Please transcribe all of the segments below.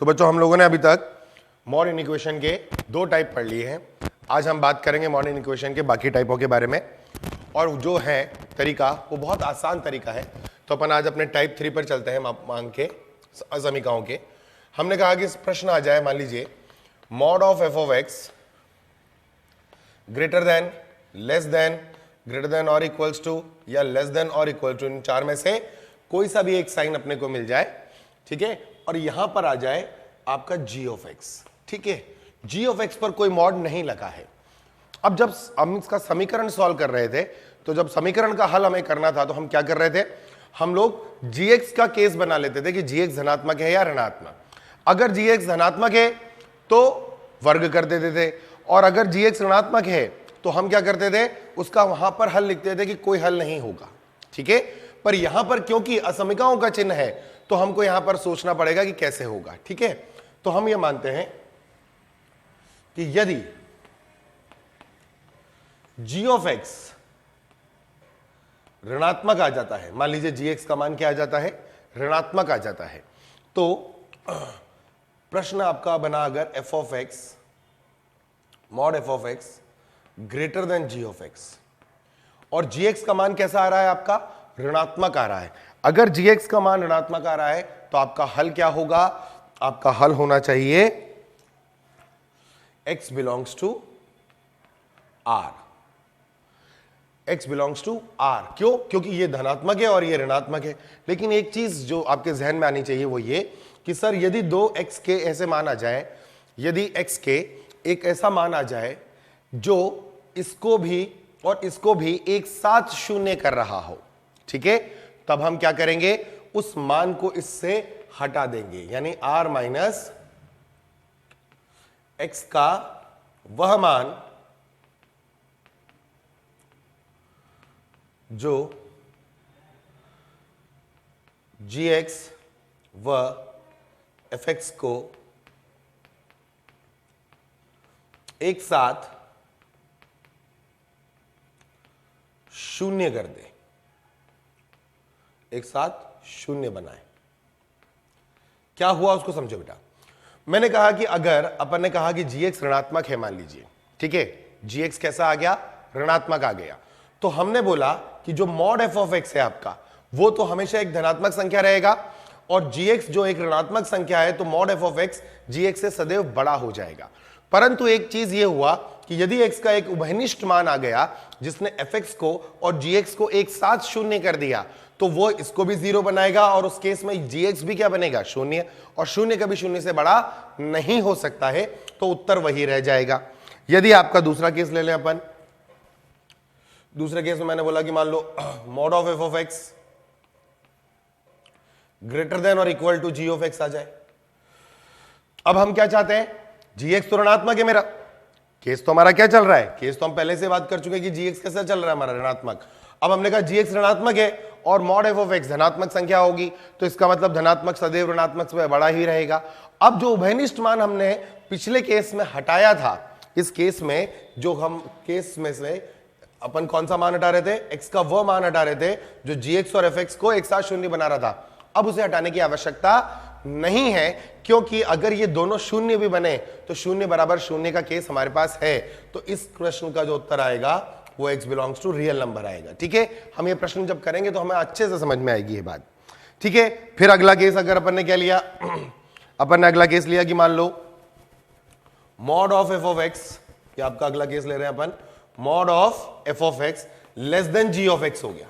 तो बच्चों हम लोगों ने अभी तक मॉड इनइक्वेशन के दो टाइप पढ़ लिए हैं। आज हम बात करेंगे मॉड इनइक्वेशन के बाकी टाइपों के बारे में, और जो है तरीका वो बहुत आसान तरीका है। तो अपन आज अपने टाइप 3 पर चलते हैं, मांग के समीकरणों के। हमने कहा कि प्रश्न आ जाए, मान लीजिए mod of f of x greater than, less then, greater than और इक्वल्स टू, या लेस देन और इक्वल टू, इन चार में से कोई सा भी एक साइन अपने को मिल जाए, ठीक है। और यहां पर आ जाए आपका g ऑफ x, ठीक है। g ऑफ x पर कोई मॉड नहीं लगा है। अब जब हम इसका समीकरण सॉल्व कर रहे थे, तो जब समीकरण का हल हमें करना था तो हम क्या कर रहे थे, हम लोग gx का केस बना लेते थे कि gx धनात्मक है या ऋणात्मक। अगर gx धनात्मक है तो वर्ग कर देते थे, और अगर gx ऋणात्मक है तो हम क्या करते थे, उसका वहां पर हल लिखते थे कि कोई हल नहीं होगा, ठीक है। पर यहां पर क्योंकि असमीकरणों का चिन्ह है तो हमको यहां पर सोचना पड़ेगा कि कैसे होगा, ठीक है। तो हम ये मानते हैं कि यदि g ऑफ x ऋणात्मक आ जाता है, मान लीजिए gx का मान क्या आ जाता है, ऋणात्मक आ जाता है, तो प्रश्न आपका बना अगर f of x mod f of x greater then g of x, और gx का मान कैसा आ रहा है, आपका ऋणात्मक आ रहा है। अगर gx का मान ऋणात्मक आ रहा है तो आपका हल क्या होगा, आपका हल होना चाहिए x belongs to r, x belongs to r। क्यों? क्योंकि ये धनात्मक है और ये ऋणात्मक है। लेकिन एक चीज जो आपके जहन में आनी चाहिए वो ये कि सर यदि दो x के ऐसे मान आ जाए, यदि x के एक ऐसा मान आ जाए जो इसको भी और इसको भी एक साथ शून्य कर रहा हो, ठीक है, तब हम क्या करेंगे, उस मान को इससे हटा देंगे। यानी r माइनस x का वह मान जो gx व fx को एक साथ शून्य कर दे, एक साथ शून्य बनाए। क्या हुआ उसको समझो बेटा। मैंने कहा कि अगर अपन ने कहा कि gx ऋणात्मक है, मान लीजिए, ठीक है, gx कैसा आ गया, ऋणात्मक आ गया, तो हमने बोला कि जो मॉड f ऑफ x है आपका, वो तो हमेशा एक धनात्मक संख्या रहेगा, और gx जो एक ऋणात्मक संख्या है तो mod f of x gx से सदैव बड़ा हो जाएगा। परंतु एक चीज ये हुआ कि यदि x का एक उभयनिष्ठ मान आ गया जिसने fx को और gx को एक साथ शून्य कर दिया, तो वो इसको भी जीरो बनाएगा, और उस केस में gx भी क्या बनेगा, शून्य, और शून्य कभी शून्य से बड़ा नहीं हो सकता है, तो उत्तर वही रह जाएगा। यदि आपका दूसरा केस ले लें अपन, दूसरे केस में मैंने बोला कि मान लो mod of f of x greater than और equal to g of x आ जाए। अब हम क्या चाहते हैं, gx तो ऋणात्मक है, मेरा केस तो हमारा क्या चल रहा है, केस तो हम पहले से बात कर चुके हैं कि gx कैसा चल रहा है हमारा, ऋणात्मक। अब हमने कहा gx ऋणात्मक है और मॉड f ऑफ x धनात्मक संख्या होगी, तो इसका मतलब धनात्मक सदैव ऋणात्मक से बड़ा ही रहेगा। अब जो उभयनिष्ठ मान हमने पिछले केस में हटाया था, इस केस में जो हम केस में से अपन कौन सा मान हटा रहे थे, x का वह मान हटा रहे थे जो gx और fx को एक साथ शून्य बना रहा था। अब उसे हटाने की आवश्यकता नहीं है, क्योंकि अगर ये दोनों शून्य भी बने तो शून्य बराबर शून्य का केस हमारे पास है। तो इस प्रश्न का जो उत्तर आएगा वो x belongs to real number आएगा, ठीक है। हम ये प्रश्न जब करेंगे तो हमें अच्छे से समझ में आएगी ये बात, ठीक है। फिर अगला केस अगर अपन ने क्या लिया, अपन ने अगला केस लिया कि मान लो mod of f of x, ये आपका अगला केस ले रहे हैं अपन, mod of f of x less than g of x हो गया।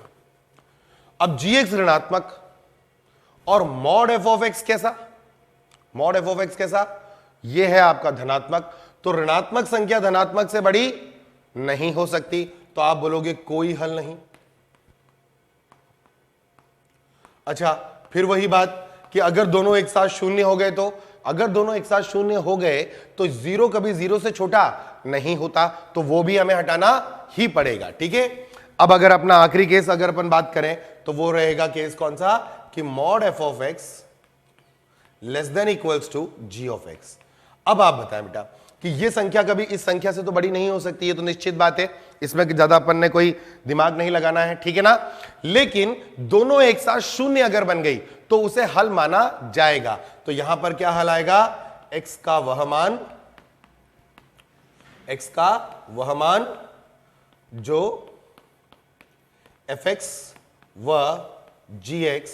अब gx ऋणात्मक और मॉड f ऑफ x कैसा, मॉड f ऑफ x कैसा, ये है आपका धनात्मक। तो ऋणात्मक संख्या धनात्मक से बड़ी नहीं हो सकती, तो आप बोलोगे कोई हल नहीं। अच्छा, फिर वही बात कि अगर दोनों एक साथ शून्य हो गए, तो अगर दोनों एक साथ शून्य हो गए तो जीरो कभी जीरो से छोटा नहीं होता, तो वो भी हमें हटाना ही पड़ेगा, ठीक है। अब अगर अपना आखिरी केस अगर अपन बात करें तो वो रहेगा केस कौन सा, कि mod f of x less than equals to g of x। अब आप बताएं बेटा कि ये संख्या कभी इस संख्या से तो बड़ी नहीं हो सकती, ये तो निश्चित बात है, इसमें ज्यादा अपन ने कोई दिमाग नहीं लगाना है, ठीक है ना। लेकिन दोनों एक साथ शून्य अगर बन गई तो उसे हल माना जाएगा। तो यहां पर क्या हल आएगा, x का वह मान जो fx व gx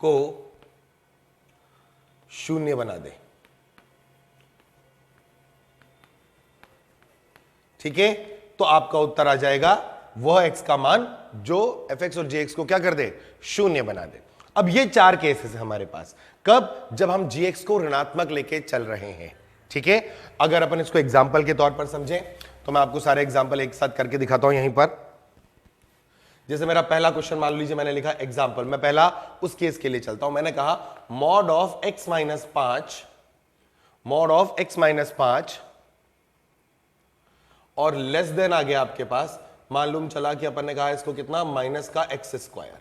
को शून्य बना दे, ठीक है। तो आपका उत्तर आ जाएगा वह x का मान जो fx और gx को क्या कर दे, शून्य बना दे। अब ये चार केसेस है हमारे पास, कब, जब हम gx को ऋणात्मक लेके चल रहे हैं, ठीक है। अगर अपन इसको एग्जाम्पल के तौर पर समझें तो मैं आपको सारे एग्जाम्पल एक साथ करके दिखाता हूं यहीं पर। जैसे मेरा पहला क्वेश्चन मान लीजिए मैंने लिखा एग्जाम्पल, मैं पहला उस केस के लिए चलता हूं। मैंने कहा मॉड ऑफ x माइनस 5 और लेस देन आ गया आपके पास, मालूम चला कि अपन ने कहा इसको कितना, माइनस का x square.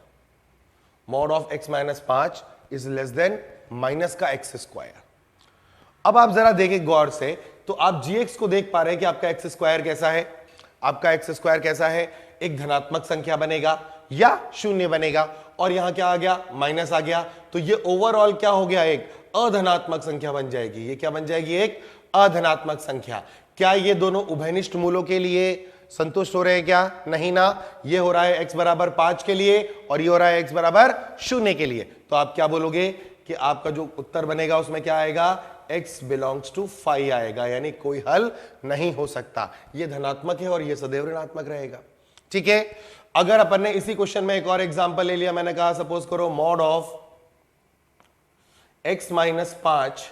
Mod of x minus 5 is less then minus का x स्क्वायर। अब आप जरा देखें गौर से, तो आप gx को देख पा रहे हैं कि आपका x स्क्वायर कैसा है, आपका x स्क्वायर कैसा है, एक धनात्मक संख्या बनेगा या शून्य बनेगा, और यहां क्या आ गया, माइनस आ गया। तो ये ओवरऑल क्या हो गया, एक अधनात्मक संख्या बन जाएगी। ये क्या बन जाएगी, एक अधनात्मक संख्या। क्या ये दोनों उभयनिष्ठ मूलों के लिए संतुष्ट हो रहे हैं क्या, नहीं ना। ये हो रहा है x बराबर 5 के लिए और ये हो रहा है x बराबर 0 के लिए। तो आप क्या बोलोगे कि आपका जो उत्तर बनेगा उसमें क्या आएगा, x बिलोंग्स टू 5 आएगा, यानी कोई हल नहीं हो सकता। ये धनात्मक है और ये सदैव ऋणात्मक रहेगा, ठीक है। अगर अपन ने इसी क्वेश्चन में एक और एग्जांपल ले लिया, मैंने कहा सपोज करो mod of x minus 5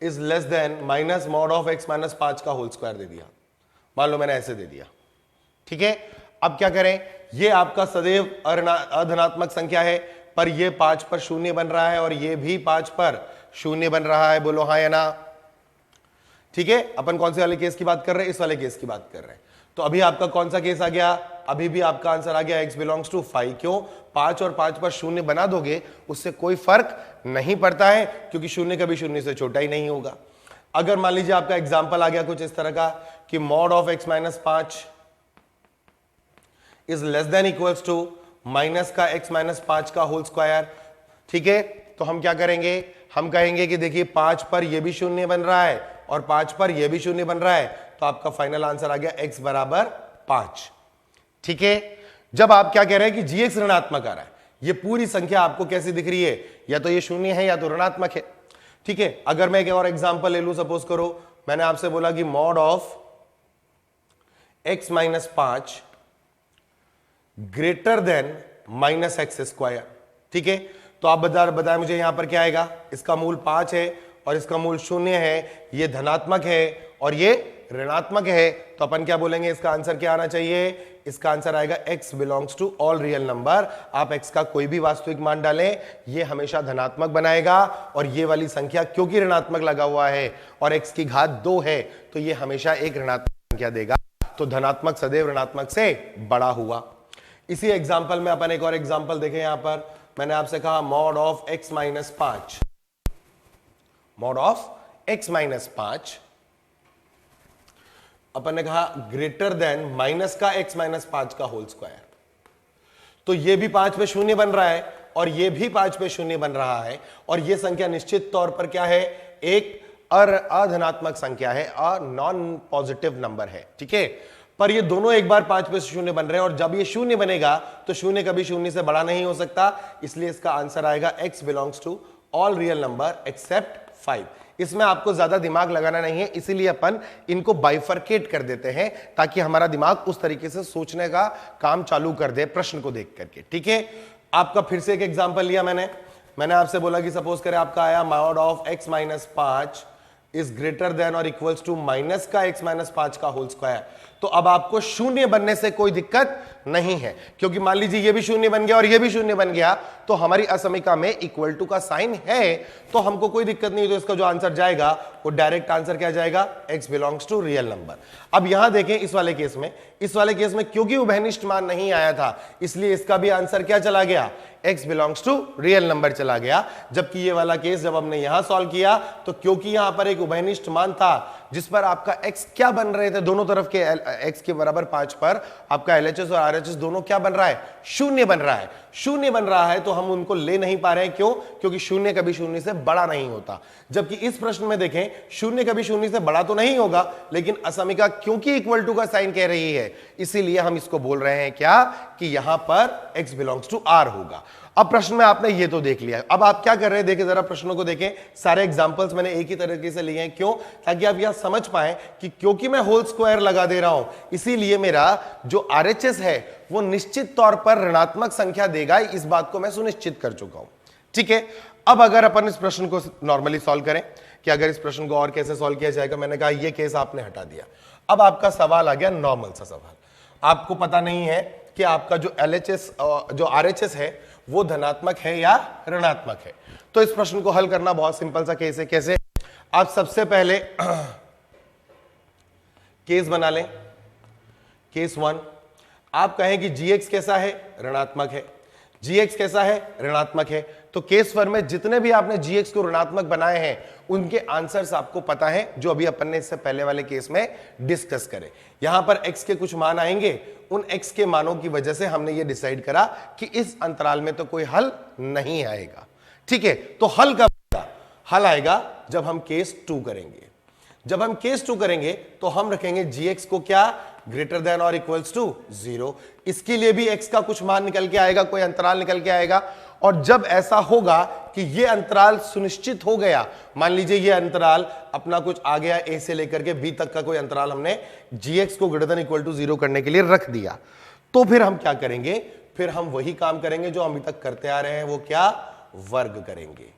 is less then minus mod of x minus 5 का होल स्क्वायर दे दिया, मान लो मैंने ऐसे दे दिया, ठीक है। अब क्या करें, ये आपका सदैव अधनात्मक संख्या है, पर ये 5 पर शून्य बन रहा है और ये भी 5 पर शून्य बन रहा है, बोलो हाँ या ना, ठीक है। अपन कौन से वाले केस की बात कर रहे हैं, इस वाले केस की बात कर रहे हैं। तो अभी आपका कौन सा केस आ गया, अभी भी आपका आंसर आ गया x बिलोंग्स टू 5। क्यों, 5 और 5 पर शून्य बना दोगे उससे कोई फर्क नहीं पड़ता है, क्योंकि शून्य कभी शून्य से छोटा ही नहीं होगा। अगर मान लीजिए आपका एग्जांपल आ गया कुछ इस तरह का कि mod of x minus 5 is less than equals to minus का x माइनस 5 का होल स्क्वायर, ठीक है। तो हम क्या करेंगे, हम कहेंगे कि देखिए 5 पर यह भी शून्य बन रहा है और 5 पर यह भी शून्य बन रहा है, तो आपका फाइनल आंसर आ गया x बराबर 5, ठीक है। जब आप क्या कह रहे हैं कि gx ऋणात्मक आ रहा है, ये पूरी संख्या आपको कैसी दिख रही है, या तो ये शून्य है या तो ऋणात्मक है, ठीक है। अगर मैं एक और एग्जांपल ले लूं, सपोज करो मैंने आपसे बोला कि mod of x minus 5 greater then minus x square, ठीक है। तो आप बताएं मुझे यहां पर क्या आएगा, इसका मूल 5 है और इसका मूल 0 है, ये धनात्मक है और ये ऋणात्मक है। तो अपन क्या बोलेंगे, इसका आंसर क्या आना चाहिए, इसका आंसर आएगा x belongs to all real number. आप x का कोई भी वास्तविक मान डालें, ये हमेशा धनात्मक बनाएगा, और ये वाली संख्या क्योंकि ऋणात्मक लगा हुआ है और x की घात 2 है, तो ये हमेशा एक ऋणात्मक संख्या देगा। तो धनात्मक सदैव ऋणात्मक से बड़ा हुआ। इसी एग्जाम्पल में अपन एक और एग्जाम्पल देखें, यहां पर मैंने आपसे कहा mod of x minus 5, mod of x minus 5 अपन ने कहा ग्रेटर देन माइनस का x माइनस 5 का होल स्क्वायर। तो ये भी 5 पे शून्य बन रहा है और ये भी 5 पे शून्य बन रहा है, और ये संख्या निश्चित तौर पर क्या है, एक अधनात्मक संख्या है, नॉन पॉजिटिव नंबर है, ठीक है। पर ये दोनों एक बार 5 पे शून्य बन रहे हैं, और जब ये शून्य बनेगा तो शून्य कभी शून्य से बड़ा नहीं हो सकता, इसलिए इसका आंसर आएगा x belongs to all real number except 5। इसमें आपको ज्यादा दिमाग लगाना नहीं है, इसीलिए अपन इनको बाइफरकेट कर देते हैं ताकि हमारा दिमाग उस तरीके से सोचने का काम चालू कर दे प्रश्न को देख करके, ठीक है। आपका फिर से एक एग्जांपल लिया मैंने आपसे बोला कि सपोज करें आपका आया mod of x minus 5 is greater than और इक्वल्स टू माइनस का x माइनस 5 का होल स्क्वायर। तो अब आपको शून्य बनने से कोई दिक्कत नहीं है, क्योंकि मान लीजिए ये भी शून्य बन गया और ये भी शून्य बन गया, तो हमारी असमीका में इक्वल टू का साइन है, तो हमको कोई दिक्कत नहीं। तो इसका जो आंसर जाएगा वो डायरेक्ट आंसर क्या जाएगा, x belongs to real number. अब यहां देखें इस वाले केस में क्योंकि उभयनिष्ठ मान नहीं आया था इसलिए इसका भी आंसर क्या चला गया, x belongs to real number चला गया। जबकि ये वाला केस जब हमने यहां सॉल्व किया तो क्योंकि यहां पर एक उभयनिष्ठ मान था जिस पर आपका x क्या बन रहे थे, दोनों तरफ के x के बराबर 5 पर आपका LHS और RHS दोनों क्या बन रहा है, शून्य बन रहा है। शून्य बन रहा है तो हम उनको ले नहीं पा रहे हैं, क्यों, क्योंकि शून्य कभी शून्य से बड़ा नहीं होता। जबकि इस प्रश्न में देखें शून्य कभी शून्य से बड़ा तो नहीं होगा, लेकिन असमिका क्योंकि इक्वल टू का साइन कह रही है इसीलिए हम इसको बोल रहे हैं क्या, कि यहां पर x बिलोंग्स टू r होगा। अब प्रश्न में आपने ये तो देख लिया, अब आप क्या कर रहे हैं, देखिए जरा प्रश्नों को देखें। सारे एग्जांपल्स मैंने एक ही तरीके से लिए हैं, क्यों, ताकि आप यह समझ पाएं कि क्योंकि मैं होल स्क्वायर लगा दे रहा हूं इसीलिए मेरा जो RHS है वो निश्चित तौर पर ऋणात्मक संख्या देगा, इस बात को मैं सुनिश्चित कर चुका हूं। ठीक है, अब अगर अपन इस प्रश्न को नॉर्मली सॉल्व करें कि अगर इस प्रश्न को और कैसे सॉल्व किया जाएगा, मैंने कहा ये केस आपने हटा दिया। अब आपका सवाल आ गया नॉर्मल सा सवाल। आपको पता नहीं है कि आपका जो LHS जो RHS है वो धनात्मक है या ऋणात्मक है। तो इस प्रश्न को हल करना बहुत सिंपल सा केस है। कैसे, आप सबसे पहले केस बना लें। केस 1, आप कहें कि gx कैसा है, ऋणात्मक है, gx कैसा है, ऋणात्मक है। तो केस 1 में जितने भी आपने gx को ऋणात्मक बनाए हैं उनके आंसर्स आपको पता है, जो अभी अपन ने इससे पहले वाले केस में डिस्कस करे। यहां पर x के कुछ मान आएंगे, उन x के मानों की वजह से हमने ये डिसाइड करा कि इस अंतराल में तो कोई हल नहीं आएगा। ठीक है, तो हल कब आएगा, हल आएगा जब हम केस 2 करेंगे। जब हम केस 2 करेंगे तो हम रखेंगे gx को क्या, ग्रेटर देन और इक्वल्स टू 0। इसके लिए भी x का कुछ मान निकल के आएगा, कोई अंतराल निकल के आएगा। और जब ऐसा होगा कि ये अंतराल सुनिश्चित हो गया, मान लीजिए ये अंतराल अपना कुछ आ गया, a से लेकर के b तक का कोई अंतराल हमने gx को ग्रेटर देन इक्वल टू 0 करने के लिए रख दिया, तो फिर हम क्या करेंगे, फिर हम वही काम करेंगे जो हम अभी तक करते आ रहे हैं, वो क्या, वर्ग करेंगे।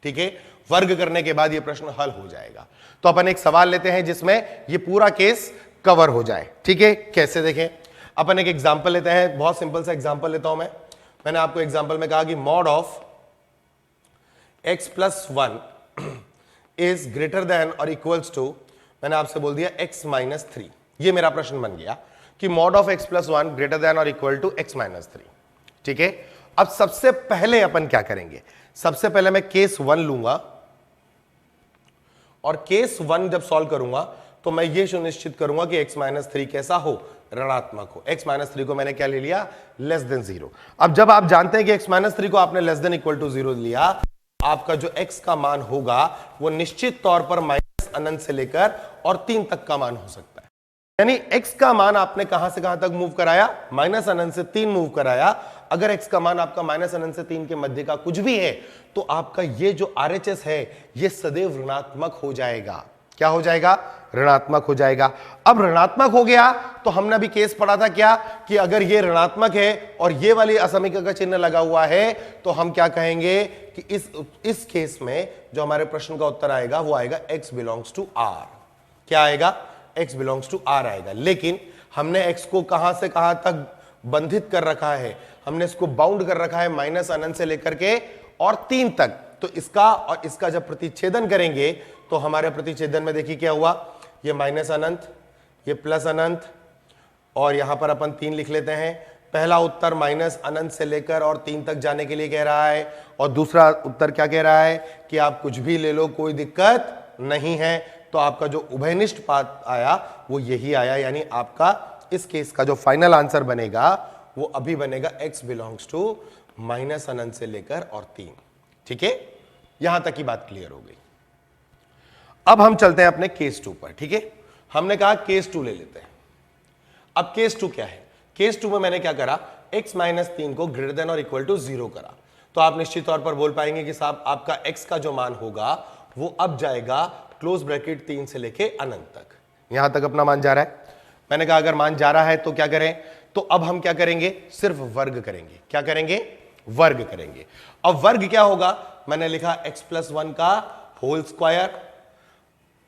ठीक है, वर्ग करने के बाद ये प्रश्न हल हो जाएगा। तो अपन एक सवाल लेते हैं जिसमें ये पूरा केस कवर हो जाए। ठीक है, कैसे, देखें अपन एक एग्जांपल लेते हैं, बहुत सिंपल सा एग्जांपल लेता हूं मैंने आपको एग्जांपल में कहा कि mod of x plus 1 is greater than और इक्वल्स टू, मैंने आपसे बोल दिया x माइनस 3। ये मेरा प्रश्न बन गया कि mod of x plus 1 greater than और इक्वल टू x माइनस 3। ठीक है, अब सबसे पहले अपन क्या करेंगे, सबसे पहले मैं केस 1 लूंगा और केस 1 जब सॉल्व करूंगा तो मैं ये सुनिश्चित करूंगा कि x माइनस 3 कैसा हो, ऋणात्मक हो। x माइनस 3 को मैंने क्या ले लिया, लेस देन 0। अब जब आप जानते हैं कि x माइनस 3 को आपने लेस देन इक्वल टू 0 लिया, आपका जो x का मान होगा वो निश्चित तौर पर माइनस अनंत से लेकर और 3 तक का मान हो सकता है। यानी x का मान आपने कहां से कहां तक मूव कराया, माइनस अनंत से 3 मूव कराया। अगर x का मान आपका माइनस अनंत से 3 के मध्य का कुछ भी है तो आपका ये जो RHS है ये सदैव ऋणात्मक हो जाएगा। क्या हो जाएगा, ऋणात्मक हो जाएगा। अब ऋणात्मक हो गया तो हमने अभी केस पढ़ा था क्या, कि अगर ये ऋणात्मक है और ये वाली असमीका का चिन्ह लगा हुआ है तो हम क्या कहेंगे कि इस केस में जो हमारे प्रश्न का उत्तर आएगा वो आएगा x बिलोंग्स टू r। क्या आएगा, x बिलोंग्स टू r आएगा। लेकिन हमने x को कहां से कहां तक बंधित कर रखा है, हमने इसको बाउंड कर रखा है माइनस अनंत से लेकर के और 3 तक। तो इसका और इसका जब प्रतिच्छेदन करेंगे तो हमारे प्रतिच्छेदन में देखिए क्या हुआ, ये माइनस अनंत, ये प्लस अनंत और यहां पर अपन 3 लिख लेते हैं। पहला उत्तर माइनस अनंत से लेकर और 3 तक जाने के लिए कह रहा है और दूसरा उत्तर क्या कह रहा है कि आप कुछ भी ले लो, कोई दिक्कत नहीं है। तो आपका जो उभयनिष्ठ पाथ आया वो यही आया, यानी आपका इस केस का जो फाइनल आंसर बनेगा वो अभी बनेगा x बिलोंग्स टू माइनस अनंत से लेकर और 3। ठीक है, यहां तक की बात क्लियर हो गई। अब हम चलते हैं अपने केस 2 पर। ठीक है, हमने कहा केस 2 ले लेते हैं। अब केस 2 क्या है, केस 2 में मैंने क्या करा, x माइनस 3 को ग्रेटर देन और इक्वल टू 0 करा। तो आप निश्चित तौर पर बोल पाएंगे कि साहब आपका x का जो मान होगा वो अब जाएगा क्लोज ब्रैकेट 3 से लेके अनंत तक। यहां तक अपना मान जा रहा है। मैंने कहा अगर मान जा रहा है तो क्या करें, तो अब हम क्या करेंगे, सिर्फ वर्ग करेंगे। क्या करेंगे, वर्ग करेंगे। अब वर्ग क्या होगा, मैंने लिखा x प्लस 1 का होल स्क्वायर,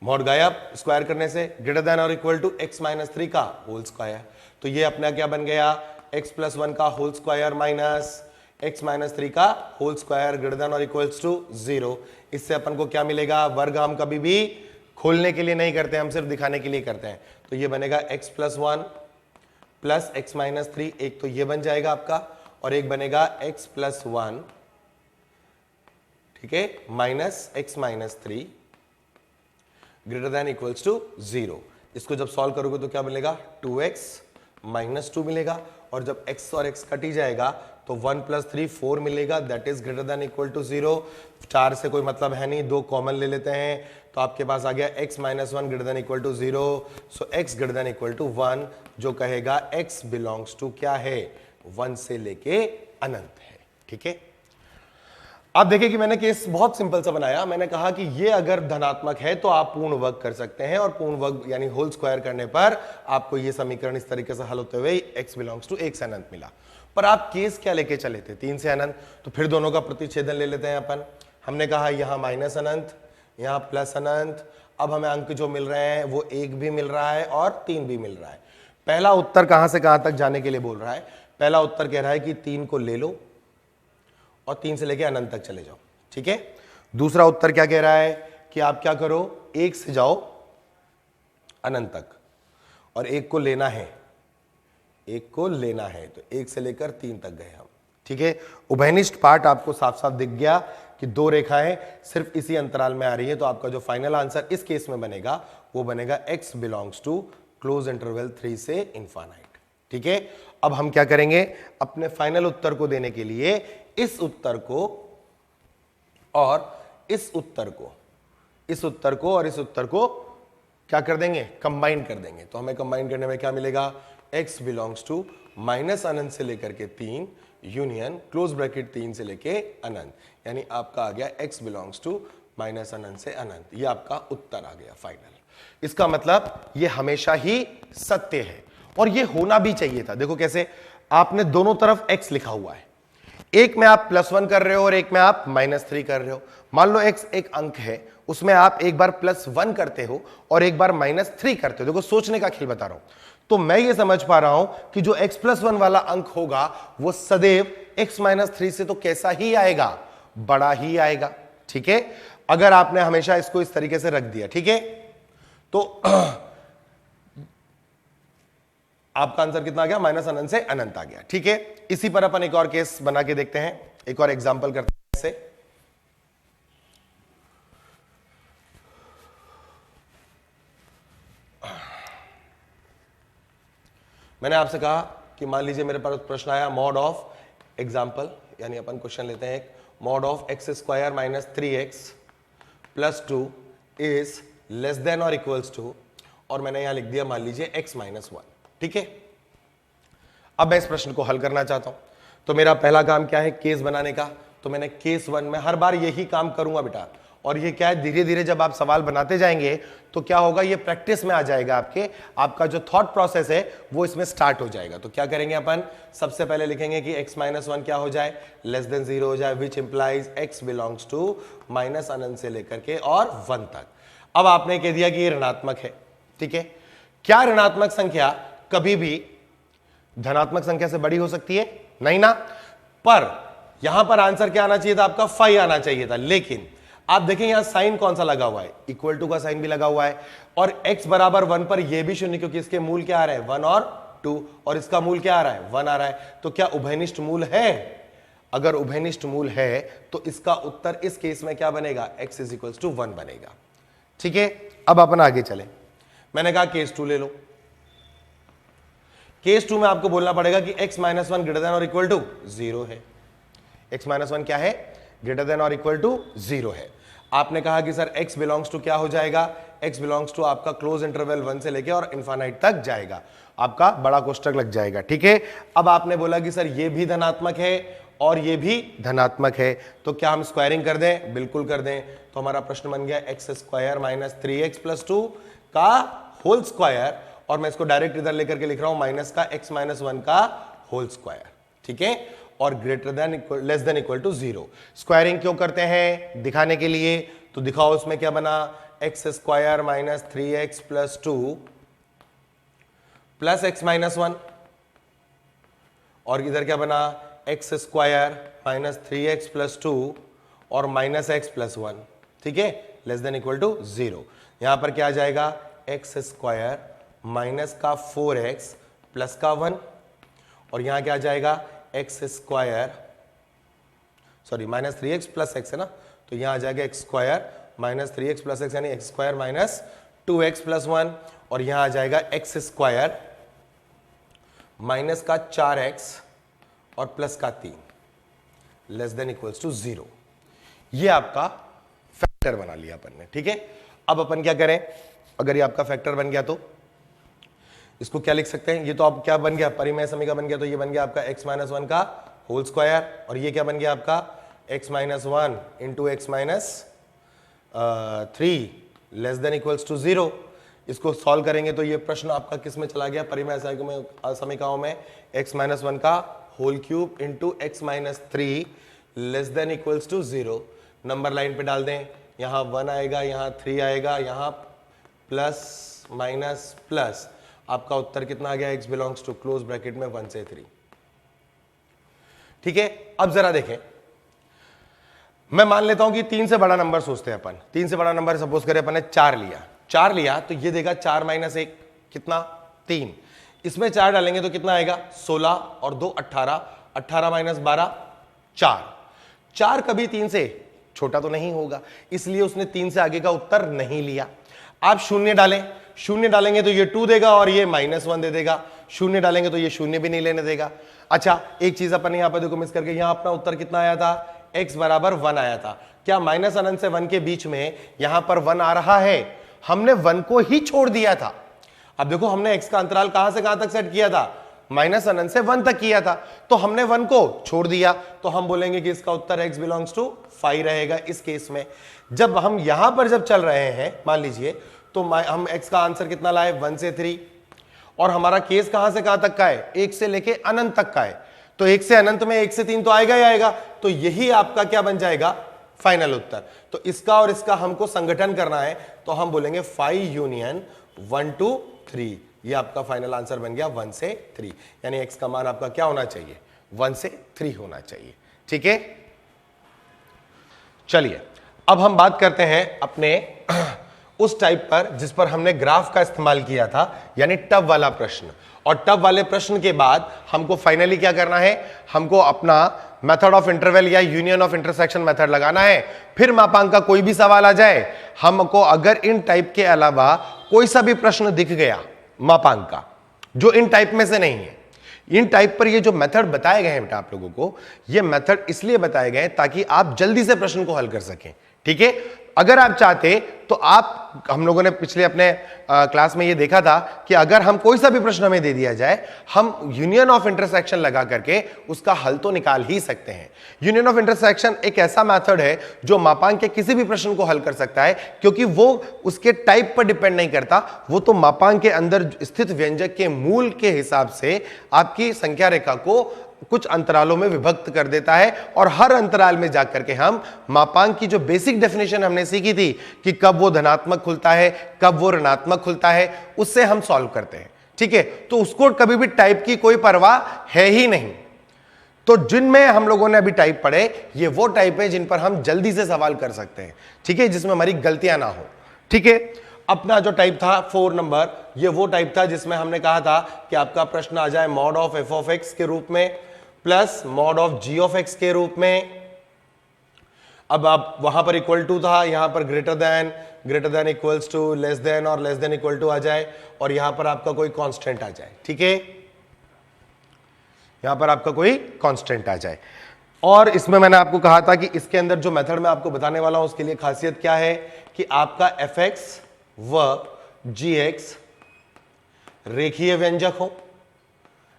मॉड गायब, स्क्वायर करने से ग्रेटर देन और इक्वल टू x माइनस 3 का होल स्क्वायर। तो ये अपना क्या बन गया, x प्लस 1 का whole square minus x minus 3 का होल स्क्वायर ग्रेटर देन और इक्वल्स टू 0। इससे अपन को क्या मिलेगा, वर्ग हम कभी भी खोलने के लिए नहीं करते, हम सिर्फ दिखाने के लिए करते हैं। तो ये बनेगा x plus 1 plus x minus 3, एक तो ये बन जाएगा आपका, और एक बनेगा x प्लस 1, ठीक है, minus x minus 3 greater than equals to 0। इसको जब सॉल्व करोगे तो क्या मिलेगा, 2x माइनस 2 मिलेगा, और जब x और x कट ही जाएगा तो 1 प्लस 3 4 मिलेगा, that is greater than equal to 0। 4 से कोई मतलब है नहीं, 2 कॉमन ले लेते हैं, तो आपके पास आ गया x minus 1 greater than equal to 0। So x greater than equal to 1, जो कहेगा x बिलोंग्स टू क्या है, 1 से लेके अनंत है, ठीक है। आप देखिए कि मैंने केस बहुत सिंपल सा बनाया। मैंने कहा कि ये अगर धनात्मक है तो आप पूर्ण वर्ग कर सकते हैं, और पूर्ण वर्ग यानी होल स्क्वायर करने पर आपको ये समीकरण इस तरीके से हल होते हुए x बिलोंग्स टू 1 से अनंत मिला। पर आप केस क्या लेके चले थे, 3 से अनंत, तो फिर दोनों का प्रतिच्छेदन ले लेते हैं अपन। हमने कहा यहां माइनस अनंत, यहां प्लस अनंत। अब हमें अंक जो मिल रहे हैं वो 1 भी मिल रहा है और 3 भी मिल रहा है। पहला उत्तर कहां से कहां तक जाने के लिए बोल रहा है, पहला उत्तर कह रहा है कि 3 को ले लो और 3 से लेके अनंत तक चले जाओ, ठीक है। दूसरा उत्तर क्या कह रहा है कि आप क्या करो, 1 से जाओ अनंत तक, और 1 को लेना है, 1 को लेना है, तो 1 से लेकर 3 तक गए हम, ठीक है। उभयनिष्ठ पार्ट आपको साफ साफ दिख गया कि 2 रेखाएं सिर्फ इसी अंतराल में आ रही है, तो आपका जो फाइनल आंसर इस केस में बनेगा वो बनेगा x belongs to close interval 3 से इनफाइनाइट, ठीक है। अब हम क्या करेंगे, अपने फाइनल उत्तर को देने के लिए इस उत्तर को और इस उत्तर को, इस उत्तर को और इस उत्तर को क्या कर देंगे, कंबाइन कर देंगे। तो हमें कंबाइन करने में क्या मिलेगा, x बिलोंग्स टू माइनस अनंत से लेकर के 3 यूनियन क्लोज ब्रैकेट 3 से लेके अनंत, यानी आपका आ गया x बिलोंग्स टू माइनस अनंत से अनंत, ये आपका उत्तर आ गया फाइनल। इसका मतलब ये हमेशा ही सत्य है, और ये होना भी चाहिए था। देखो कैसे, आपने दोनों तरफ x लिखा हुआ है, एक में आप +1 कर रहे हो और एक में आप -3 कर रहे हो। मान लो x एक अंक है, उसमें आप एक बार +1 करते हो और एक बार -3 करते हो। देखो सोचने का खेल बता रहा हूं, तो मैं ये समझ पा रहा हूं कि जो x+1 वाला अंक होगा वो सदैव x-3 से तो कैसा ही आएगा, बड़ा ही आएगा, ठीक है। अगर आपने हमेशा इसको इस तरीके से रख दिया, ठीक है, तो आपका आंसर कितना आ गया, माइनस अनंत से अनंत आ गया, ठीक है। इसी पर अपन एक और केस बना के देखते हैं, एक और एग्जांपल करते हैं इसे। मैंने आपसे कहा कि मान लीजिए मेरे पास प्रश्न आया मॉड ऑफ एग्जांपल, यानी अपन क्वेश्चन लेते हैं एक, mod of x² minus 3x plus 2 is less than और इक्वल्स टू, और मैंने यहां लिख दिया मान लीजिए x-1, ठीक है। अब मैं इस प्रश्न को हल करना चाहता हूं, तो मेरा पहला काम क्या है, केस बनाने का। तो मैंने केस 1 में हर बार यही काम करूंगा बेटा, और ये क्या है, धीरे धीरे जब आप सवाल बनाते जाएंगे तो क्या होगा, ये प्रैक्टिस में आ जाएगा, आपका जो थॉट प्रोसेस है वो इसमें स्टार्ट हो जाएगा। तो क्या करेंगे अपन, सबसे पहले लिखेंगे कि x-1 क्या हो जाए, लेस देन 0 हो जाए, which implies x belongs to minus अनंत से लेकर के और 1 तक। अब आपने कह दिया कि ये ऋणात्मक है, ठीक है। क्या ऋणात्मक संख्या कभी भी धनात्मक संख्या से बड़ी हो सकती है, नहीं ना। पर यहां पर आंसर क्या आना चाहिए था, आपका 5 आना चाहिए था, लेकिन आप देखें यहां साइन कौन सा लगा हुआ है, इक्वल टू का साइन भी लगा हुआ है, और x बराबर 1 पर यह भी शून्य, क्योंकि इसके मूल क्या आ रहे हैं, 1 और 2, और इसका मूल क्या आ रहा है, 1 आ रहा है। तो क्या उभयनिष्ठ मूल है, अगर उभयनिष्ठ मूल है तो इसका उत्तर इस केस में क्या बनेगा, x इज इक्वल टू 1 बनेगा, ठीक है। अब अपन आगे चले, मैंने कहा केस 2 ले लो। केस 2 में आपको बोलना पड़ेगा कि x-1 ग्रेटर देन और इक्वल टू 0 है। x-1 क्या है, ग्रेटर देन और इक्वल टू 0 है। आपने कहा कि सर x बिलोंग्स टू क्या हो जाएगा, x बिलोंग्स टू आपका क्लोज इंटरवल 1 से लेके और इनफाइनाइट तक जाएगा, आपका बड़ा कोष्टक लग जाएगा, ठीक है। अब आपने बोला कि सर ये भी धनात्मक है और ये भी धनात्मक है, तो क्या हम स्क्वायरिंग कर दें, बिल्कुल कर दें। तो हमारा प्रश्न बन गया x² माइनस 3x प्लस 2 का होल स्क्वायर, और मैं इसको डायरेक्ट इधर लेकर के लिख रहा हूं माइनस का x-1 का होल स्क्वायर, ठीक है, और greater than less than equal to 0। Squaring क्यों करते हैं, दिखाने के लिए, तो दिखाओ उसमें क्या बना, x² minus 3x plus 2 plus x-1, और इधर क्या बना, x² माइनस 3x प्लस 2 और माइनस x प्लस 1, ठीक है, लेस देन इक्वल टू 0। यहां पर क्या आ जाएगा, एक्स स्क्वायर माइनस का 4x प्लस का 1, और यहां क्या आ जाएगा, x square sorry minus 3x plus x है ना, तो यहां आ जाएगा x square minus 3x plus x, यानी x square minus 2x plus 1, और यहां आ जाएगा एक्स स्क्वायर माइनस का 4x और प्लस का 3 लेस देन इक्वल्स टू 0। ये आपका फैक्टर बना लिया अपन ने, ठीक है। अब अपन क्या करें, अगर ये आपका फैक्टर बन गया तो इसको क्या लिख सकते हैं, ये तो आप क्या बन गया, परिमेय समीकरण बन गया, तो ये बन गया आपका x माइनस 1 का होल स्क्वायर, और ये क्या बन गया आपका x minus 1 into x minus 3 less than equals to 0। इसको सॉल्व करेंगे तो ये प्रश्न आपका किस में चला गया, परिमेय समीकरणों में, x माइनस 1 का whole cube into x minus 3 less than equals to 0। Number line पे डाल दें, यहां 1 आएगा, यहां 3 आएगा, यहां प्लस माइनस प्लस, आपका उत्तर कितना आ गया, x belongs to close bracket में 1 से 3, ठीक है। अब जरा देखें, मैं मान लेता हूं कि 3 से बड़ा नंबर सोचते हैं अपन, 3 से बड़ा नंबर सपोज करें अपन ने 4 लिया, तो ये देगा 4 माइनस 1 कितना 3, इसमें 4 डालेंगे तो कितना आएगा 16 और 2 18, 18 माइनस 12 4 कभी 3 से छोटा तो नहीं होगा, इसलिए उसने 3 से आगे का उत्तर नहीं लिया। आप शून्य डालें, शून्य डालेंगे तो ये 2 देगा और ये -1 दे देगा, शून्य डालेंगे तो ये शून्य भी नहीं लेने देगा। अच्छा, एक चीज अपन यहां पर देखो मिस करके, यहां अपना उत्तर कितना आया था, x बराबर 1 आया था। क्या माइनस अनंत से 1 के बीच में यहां पर 1 आ रहा है, हमने 1 को ही छोड़ दिया था। अब देखो हमने x का अंतराल कहां से कहां तक सेट किया था, माइनस अनंत से 1 तक किया था, तो हमने 1 को छोड़ दिया, तो हम बोलेंगे कि इसका उत्तर x बिलोंग्स टू 5 रहेगा। इस केस में जब हम यहां पर जब चल रहे हैं, मान लीजिए, तो हम x का आंसर कितना लाए 1 से 3, और हमारा केस कहां से कहां तक का है, 1 से लेके अनंत तक का है, तो 1 से अनंत में 1 से 3 तो आएगा ही आएगा, तो यही आपका क्या बन जाएगा फाइनल उत्तर। तो इसका और इसका हमको संगठन करना है, तो हम बोलेंगे 5 यूनियन 1 to 3, ये आपका फाइनल आंसर बन गया 1 से 3, यानी x का मान आपका क्या होना चाहिए 1 से 3 होना चाहिए, ठीक है। चलिए अब हम बात करते हैं अपने उस टाइप पर जिस पर हमने ग्राफ का इस्तेमाल किया था, यानी टब वाला प्रश्न। और टब वाले प्रश्न के बाद हमको फाइनली क्या करना है, हमको अपना मेथड ऑफ इंटरवल या यूनियन ऑफ इंटरसेक्शन मेथड लगाना है। फिर मापांक का कोई भी सवाल आ जाए, हमको अगर इन टाइप के अलावा कोई सा भी प्रश्न दिख गया मापांक का जो इन टाइप में से नहीं है, इन टाइप पर ये जो मेथड बताए गए हैं बेटा आप लोगों को, ये मेथड इसलिए बताए गए ताकि आप जल्दी से प्रश्न को हल कर सकें, ठीक है। अगर आप चाहते तो आप, हम लोगों ने पिछले अपने क्लास में ये देखा था कि अगर हम कोई सा भी प्रश्न हमें दे दिया जाए, हम यूनियन ऑफ इंटरसेक्शन लगा करके उसका हल तो निकाल ही सकते हैं। यूनियन ऑफ इंटरसेक्शन एक ऐसा मेथड है जो मापांक के किसी भी प्रश्न को हल कर सकता है, क्योंकि वो उसके टाइप पर डिपेंड नहीं करता, वो तो मापांक के अंदर स्थित व्यंजक के मूल के हिसाब से आपकी संख्या रेखा को कुछ अंतरालों में विभक्त कर देता है, और हर अंतराल में जाकर के हम मापांक की जो बेसिक डेफिनेशन हमने सीखी थी कि कब वो धनात्मक खुलता है कब वो ऋणात्मक खुलता है, उससे हम सॉल्व करते हैं, ठीक है। तो उसको कभी भी टाइप की कोई परवाह है ही नहीं। तो जिनमें हम लोगों ने अभी टाइप पढ़े, ये वो टाइप है जिन पर हम जल्दी से सवाल कर सकते हैं, ठीक है, जिसमें हमारी गलतियां ना हो, ठीक है। अपना जो टाइप था 4 नंबर, ये वो टाइप था जिसमें हमने कहा था कि आपका प्रश्न आ जाए mod of f of x के रूप में plus mod of g of x के रूप में। अब आप वहां पर इक्वल टू था, यहां पर greater than equals to, less than और लेस देन इक्वल टू आ जाए, और यहां पर आपका कोई कांस्टेंट आ जाए, ठीक है, यहां पर आपका कोई कांस्टेंट आ जाए। और इसमें मैंने आपको कहा था कि इसके अंदर जो मेथड मैं आपको बताने वाला हूं उसके लिए खासियत क्या है कि आपका एफ एक्स व जी एक्स रेखीय व्यंजक हो,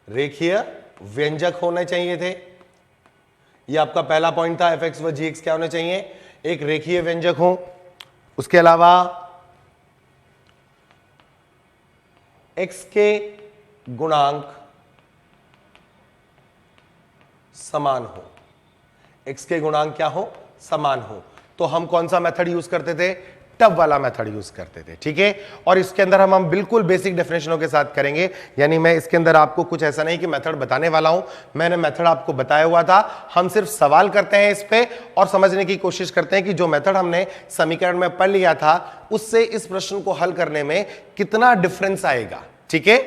रेखीय व्यंजक होने चाहिए थे। ये आपका पहला पॉइंट था, एफ एक्स व जी एक्स क्या होने चाहिए, एक रेखीय व्यंजक हो। उसके अलावा एक्स के गुणांक समान हो, एक्स के गुणांक क्या हो, समान हो। तो हम कौन सा मेथड यूज करते थे, टब वाला मेथड यूज करते थे, ठीक है। और इसके अंदर हम बिल्कुल बेसिक डेफिनेशनों के साथ करेंगे, यानी मैं इसके अंदर आपको कुछ ऐसा नहीं कि मेथड बताने वाला हूं, मैंने मेथड आपको बताया हुआ था, हम सिर्फ सवाल करते हैं इस पे और समझने की कोशिश करते हैं कि जो मेथड हमने समीकरण में पढ़ लिया था उससे इस प्रश्न को हल करने में कितना डिफरेंस आएगा, ठीक है।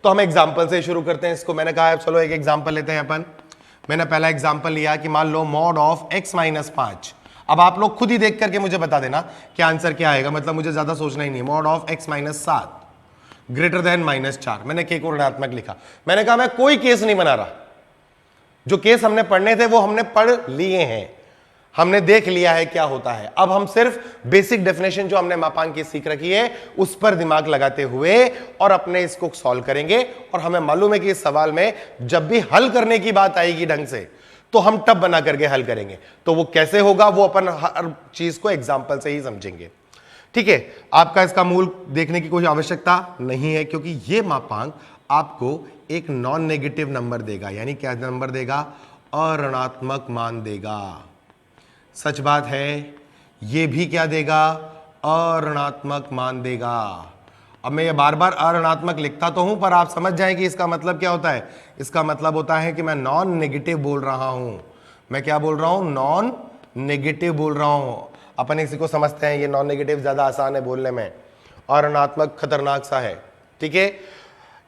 तो हम एग्जाम्पल से शुरू करते हैं इसको। मैंने कहा चलो एक एग्जाम्पल लेते हैं अपन। मैंने पहला एग्जाम्पल लिया कि मान लो मॉड ऑफ x माइनस 5। अब आप लोग खुद ही देख करके मुझे बता देना कि आंसर क्या आएगा, मतलब मुझे ज्यादा सोचना ही नहीं। Mod of x minus 7 greater than -4। मैंने के को ऋणात्मक लिखा। मैंने कहा मैं कोई केस नहीं बना रहा, जो केस हमने पढ़ने थे वो हमने पढ़ लिए हैं, हमने देख लिया है क्या होता है। अब हम सिर्फ बेसिक डेफिनेशन जो हमने मापांक की सीख रखी है उस पर दिमाग लगाते हुए और अपने इसको सॉल्व करेंगे। और हमें मालूम है कि इस सवाल में जब भी हल करने की बात आएगी ढंग से तो हम टब बना करके हल करेंगे। तो वो कैसे होगा वो अपन हर चीज को एग्जाम्पल से ही समझेंगे, ठीक है। आपका इसका मूल देखने की कोई आवश्यकता नहीं है, क्योंकि ये मापांक आपको एक नॉन नेगेटिव नंबर देगा। यानी क्या नंबर देगा? अऋणात्मक मान देगा। सच बात है, ये भी क्या देगा? अऋणात्मक मान देगा। अब मैं ये बार बार अऋणात्मक लिखता तो हूं, पर आप समझ जाएं कि इसका मतलब क्या होता है। इसका मतलब होता है कि मैं नॉन नेगेटिव बोल रहा हूं। मैं क्या बोल रहा हूं? नॉन नेगेटिव बोल रहा हूं। अपन इसी को समझते हैं, ये नॉन नेगेटिव ज्यादा आसान है बोलने में, अऋणात्मक खतरनाक सा है, ठीक है।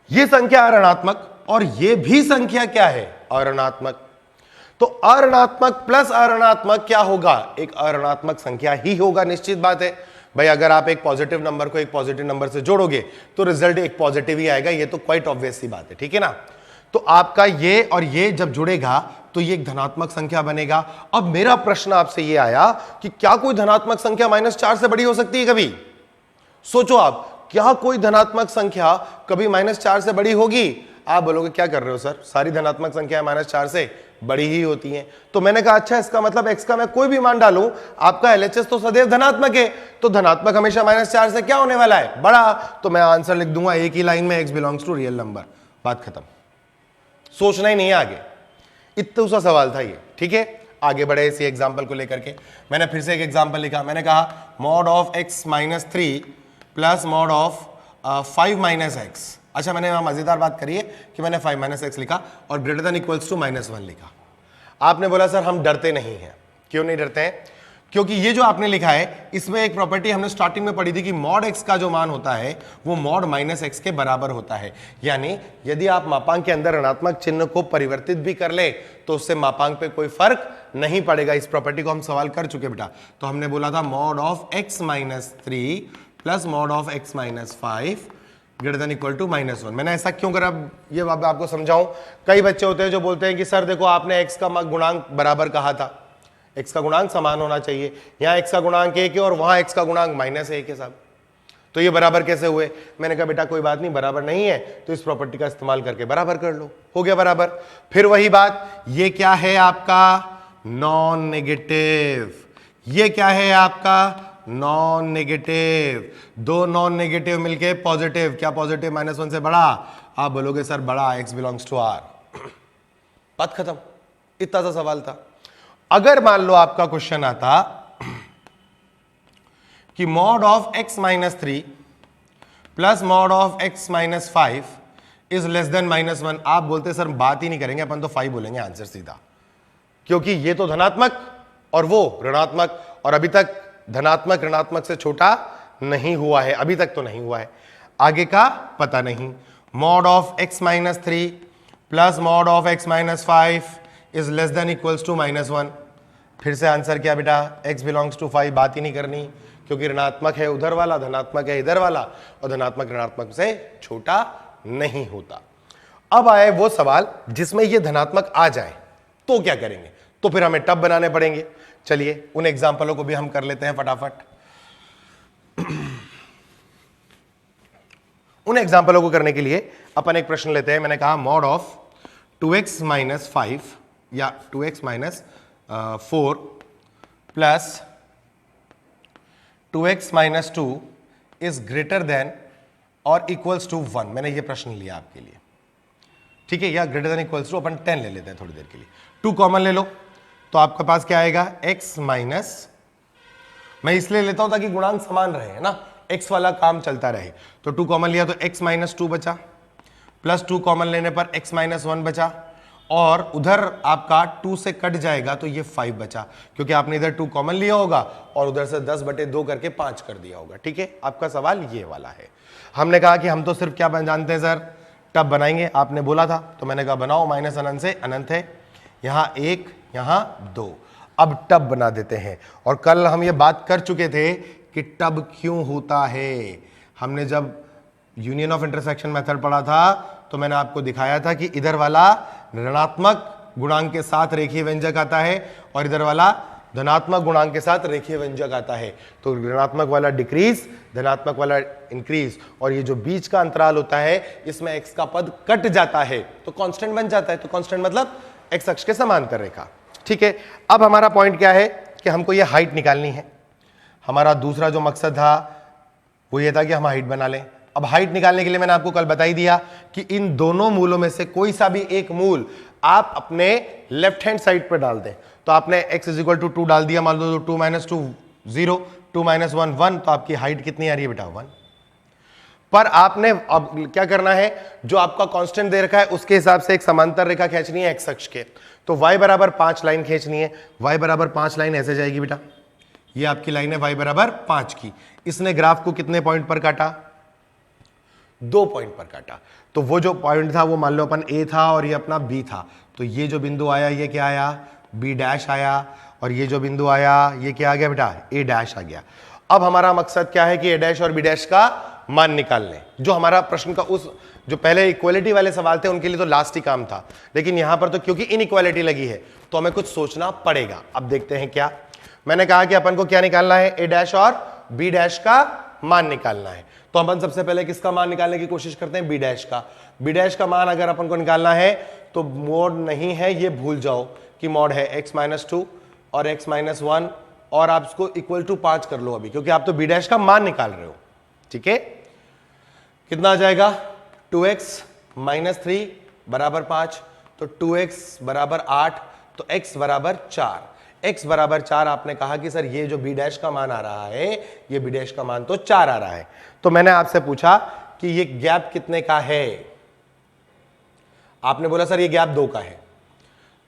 ये संख्या अऋणात्मक और ये भी संख्या क्या है? अऋणात्मक। तो अऋणात्मक प्लस अऋणात्मक क्या होगा? एक अऋणात्मक संख्या ही होगा, निश्चित बात है भाई। अगर आप एक पॉजिटिव नंबर को एक पॉजिटिव नंबर से जोड़ोगे तो रिजल्ट एक पॉजिटिव ही आएगा, ये तो क्वाइट ऑब्वियस सी बात है, ठीक है ना। तो आपका ये और ये जब जुड़ेगा तो ये एक धनात्मक संख्या बनेगा। अब मेरा प्रश्न आपसे ये आया कि क्या कोई धनात्मक संख्या -4 से बड़ी हो सकती है कभी? सोचो आप, क्या कोई धनात्मक संख्या कभी -4 से बड़ी होगी? आप बोलोगे क्या कर रहे हो सर, सारी धनात्मक संख्याएं -4 से बड़ी ही होती हैं। तो मैंने कहा अच्छा, इसका मतलब x का मैं कोई भी मान डालूं, आपका LHS तो सदैव धनात्मक है, तो धनात्मक हमेशा -4 से क्या होने वाला है? बड़ा। तो मैं आंसर लिख दूंगा एक ही लाइन में, x belongs to real number, बात खत्म। सोचना ही नहीं है आगे। इतना सा सवाल था ये, ठीक है। आगे बढ़े इसी एग्जाम्पल को लेकर के। मैंने फिर से एक एग्जाम्पल लिखा। मैंने कहा mod of x minus 3 plus mod of 5 minus x. अच्छा, मैंने वहां मजेदार बात करी है कि मैंने 5 माइनस एक्स लिखा और ग्रेटर देन इक्वल्स टू -1 लिखा। आपने बोला सर हम डरते नहीं हैं। क्यों नहीं डरते हैं? क्योंकि ये जो आपने लिखा है इसमें एक प्रॉपर्टी हमने स्टार्टिंग में पढ़ी थी कि मॉड x का जो मान होता है वो मॉड -x के बराबर होता है। यानी यदि आप मापांक के अंदर ऋणात्मक चिन्ह को परिवर्तित भी कर ले तो उससे मापांक पे कोई फर्क नहीं पड़ेगा। इस प्रॉपर्टी को हम सवाल कर चुके बेटा। तो हमने बोला था mod of x minus 3 plus mod of x minus 5 greater than equal to -1। मैंने ऐसा क्यों करा ये आपको समझाऊं। कई बच्चे होते हैं जो बोलते हैं कि सर देखो आपने x का गुणांक बराबर कहा था, x का गुणांक समान होना चाहिए। यहाँ x का गुणांक 1 है और वहां x का गुणांक -1 है साहब, तो ये बराबर कैसे हुए? मैंने कहा बेटा कोई बात नहीं, बराबर नहीं है तो इस प्रॉपर्टी का इस्तेमाल करके बराबर कर लो, हो गया बराबर। फिर वही बात, ये क्या है आपका? Non negative. ये क्या है आपका? Non negative. दो नॉन नेगेटिव मिलके पॉजिटिव। क्या पॉजिटिव? -1 से बड़ा? आप बोलोगे सर बड़ा, x बिलोंग्स टू r। बात खत्म। इतना सा सवाल था। अगर मान लो आपका क्वेश्चन आता कि mod of x minus 3 plus mod of x minus 5 is less then -1, आप बोलते सर बात ही नहीं करेंगे, अपन तो 5 बोलेंगे आंसर सीधा, क्योंकि ये तो धनात्मक और वो ऋणात्मक, और अभी तक धनात्मक ऋणात्मक से छोटा नहीं हुआ है, अभी तक तो नहीं हुआ है, आगे का पता नहीं। Mod of x minus 3 plus mod of x minus 5 is less than equals to -1। फिर से आंसर क्या बेटा? x बिलोंग्स टू 5, बात ही नहीं करनी, क्योंकि ऋणात्मक है उधर वाला, धनात्मक है इधर वाला, और धनात्मक ऋणात्मक से छोटा नहीं होता। अब आए वो सवाल जिसमें ये धनात्मक आ जाए तो क्या करेंगे? तो फिर हमें टब बनाने पड़ेंगे। चलिए उन एग्जाम्पलों को भी हम कर लेते हैं फटाफट। उन एग्जाम्पलों को करने के लिए अपन एक प्रश्न लेते हैं। मैंने कहा मॉड ऑफ 2x माइनस 5 या 2x minus 4 plus 2x minus 2 is greater than और इक्वल्स टू 1। मैंने ये प्रश्न लिया आपके लिए, ठीक है। या ग्रेटर देन इक्वल्स टू अपन 10 ले लेते हैं थोड़ी देर के लिए। 2 कॉमन ले लो तो आपके पास क्या आएगा? x माइनस, मैं इसलिए लेता हूं ताकि गुणांक समान रहे, है ना, x वाला काम चलता रहे। तो 2 कॉमन लिया तो x माइनस 2 बचा, प्लस 2 कॉमन लेने पर x माइनस 1 बचा, और उधर आपका 2 से कट जाएगा तो ये 5 बचा, क्योंकि आपने इधर 2 कॉमन लिया होगा और उधर से 10/2 करके 5 कर दिया होगा। ठीक है, आपका सवाल ये वाला है। हमने कहा कि हम तो सिर्फ क्या जानते हैं सर, टब बनाएंगे, आपने बोला था, तो मैंने कहा बनाओ, माइनस अनंत से अनंत है, यहाँ 1 यहाँ 2, अब टब बना देते हैं। और कल हम ये बात कर चुके थे कि टब क्यों होता है। हमने जब यूनियन ऑफ इंटरसेक्शन मेथड पढ़ा था तो मैंने आपको दिखाया था कि इधर वाला ऋणात्मक गुणांक के साथ रेखीय व्यंजक आता है और इधर वाला धनात्मक गुणांक के साथ रेखीय व्यंजक आता है। तो ऋणात्मक वाला डिक्रीज, धनात्मक वाला इंक्रीज, और ये जो बीच का अंतराल होता है इसमें x का पद कट जाता है तो कांस्टेंट बन जाता है। तो कांस्टेंट मतलब x अक्ष के समांतर रेखा। ठीक है, अब हमारा पॉइंट क्या है कि हमको ये हाइट निकालनी है। हमारा दूसरा जो मकसद था वो ये था कि हम हाइट बना लें। अब हाइट निकालने के लिए मैंने आपको कल बता ही दिया कि इन दोनों मूलों में से कोई सा भी एक मूल आप अपने लेफ्ट हैंड साइड पर डाल दें। तो आपने x = 2 डाल दिया, मान लो 2 - 2 0, 2 - 1 1, तो आपकी हाइट कितनी आ रही है बेटा 1। पर आपने अब क्या करना है, जो आपका कांस्टेंट दे रखा है उसके हिसाब से एक समांतर रेखा खींचनी है x अक्ष के। तो y बराबर 5 लाइन खींचनी है। y बराबर 5 लाइन ऐसे जाएगी बेटा, ये आपकी लाइन है y बराबर 5 की। इसने ग्राफ को कितने पॉइंट पर काटा, 2 पॉइंट पर काटा। तो वो जो पॉइंट था वो मान लो अपन a था और ये अपना b था। तो ये जो बिंदु आया ये क्या आया, b डैश आया, और ये जो बिंदु आया ये क्या आ गया बेटा, a डैश आ गया। अब हमारा मकसद क्या है कि a डैश और b डैश का मान निकाल लें। जो हमारा प्रश्न का उस जो पहले इक्वालिटी वाले सवाल थे उनके लिए तो लास्ट ही काम था, लेकिन यहां पर तो क्योंकि इनइक्वालिटी लगी है तो हमें कुछ सोचना पड़ेगा। अब देखते हैं क्या। मैंने कहा कि अपन को क्या निकालना है, a डैश और b डैश का मान निकालना है। तो अपन सबसे पहले किसका मान निकालने की कोशिश करते हैं, b डैश का। b डैश का मान अगर अपन को निकालना है तो मॉड नहीं है, ये भूल जाओ कि मॉड है x - 2 और x - 1, और आप इसको इक्वल टू 5 कर लो अभी, क्योंकि आप तो b डैश का मान निकाल रहे हो। ठीक है, कितना आ जाएगा, 2x - 3 बराबर 5, तो 2x बराबर 8, तो x बराबर 4। x बराबर 4 आपने कहा कि सर ये जो b डैश का मान आ रहा है, ये b डैश का मान तो 4 आ रहा है। तो मैंने आपसे पूछा कि ये गैप कितने का है, आपने बोला सर ये गैप 2 का है।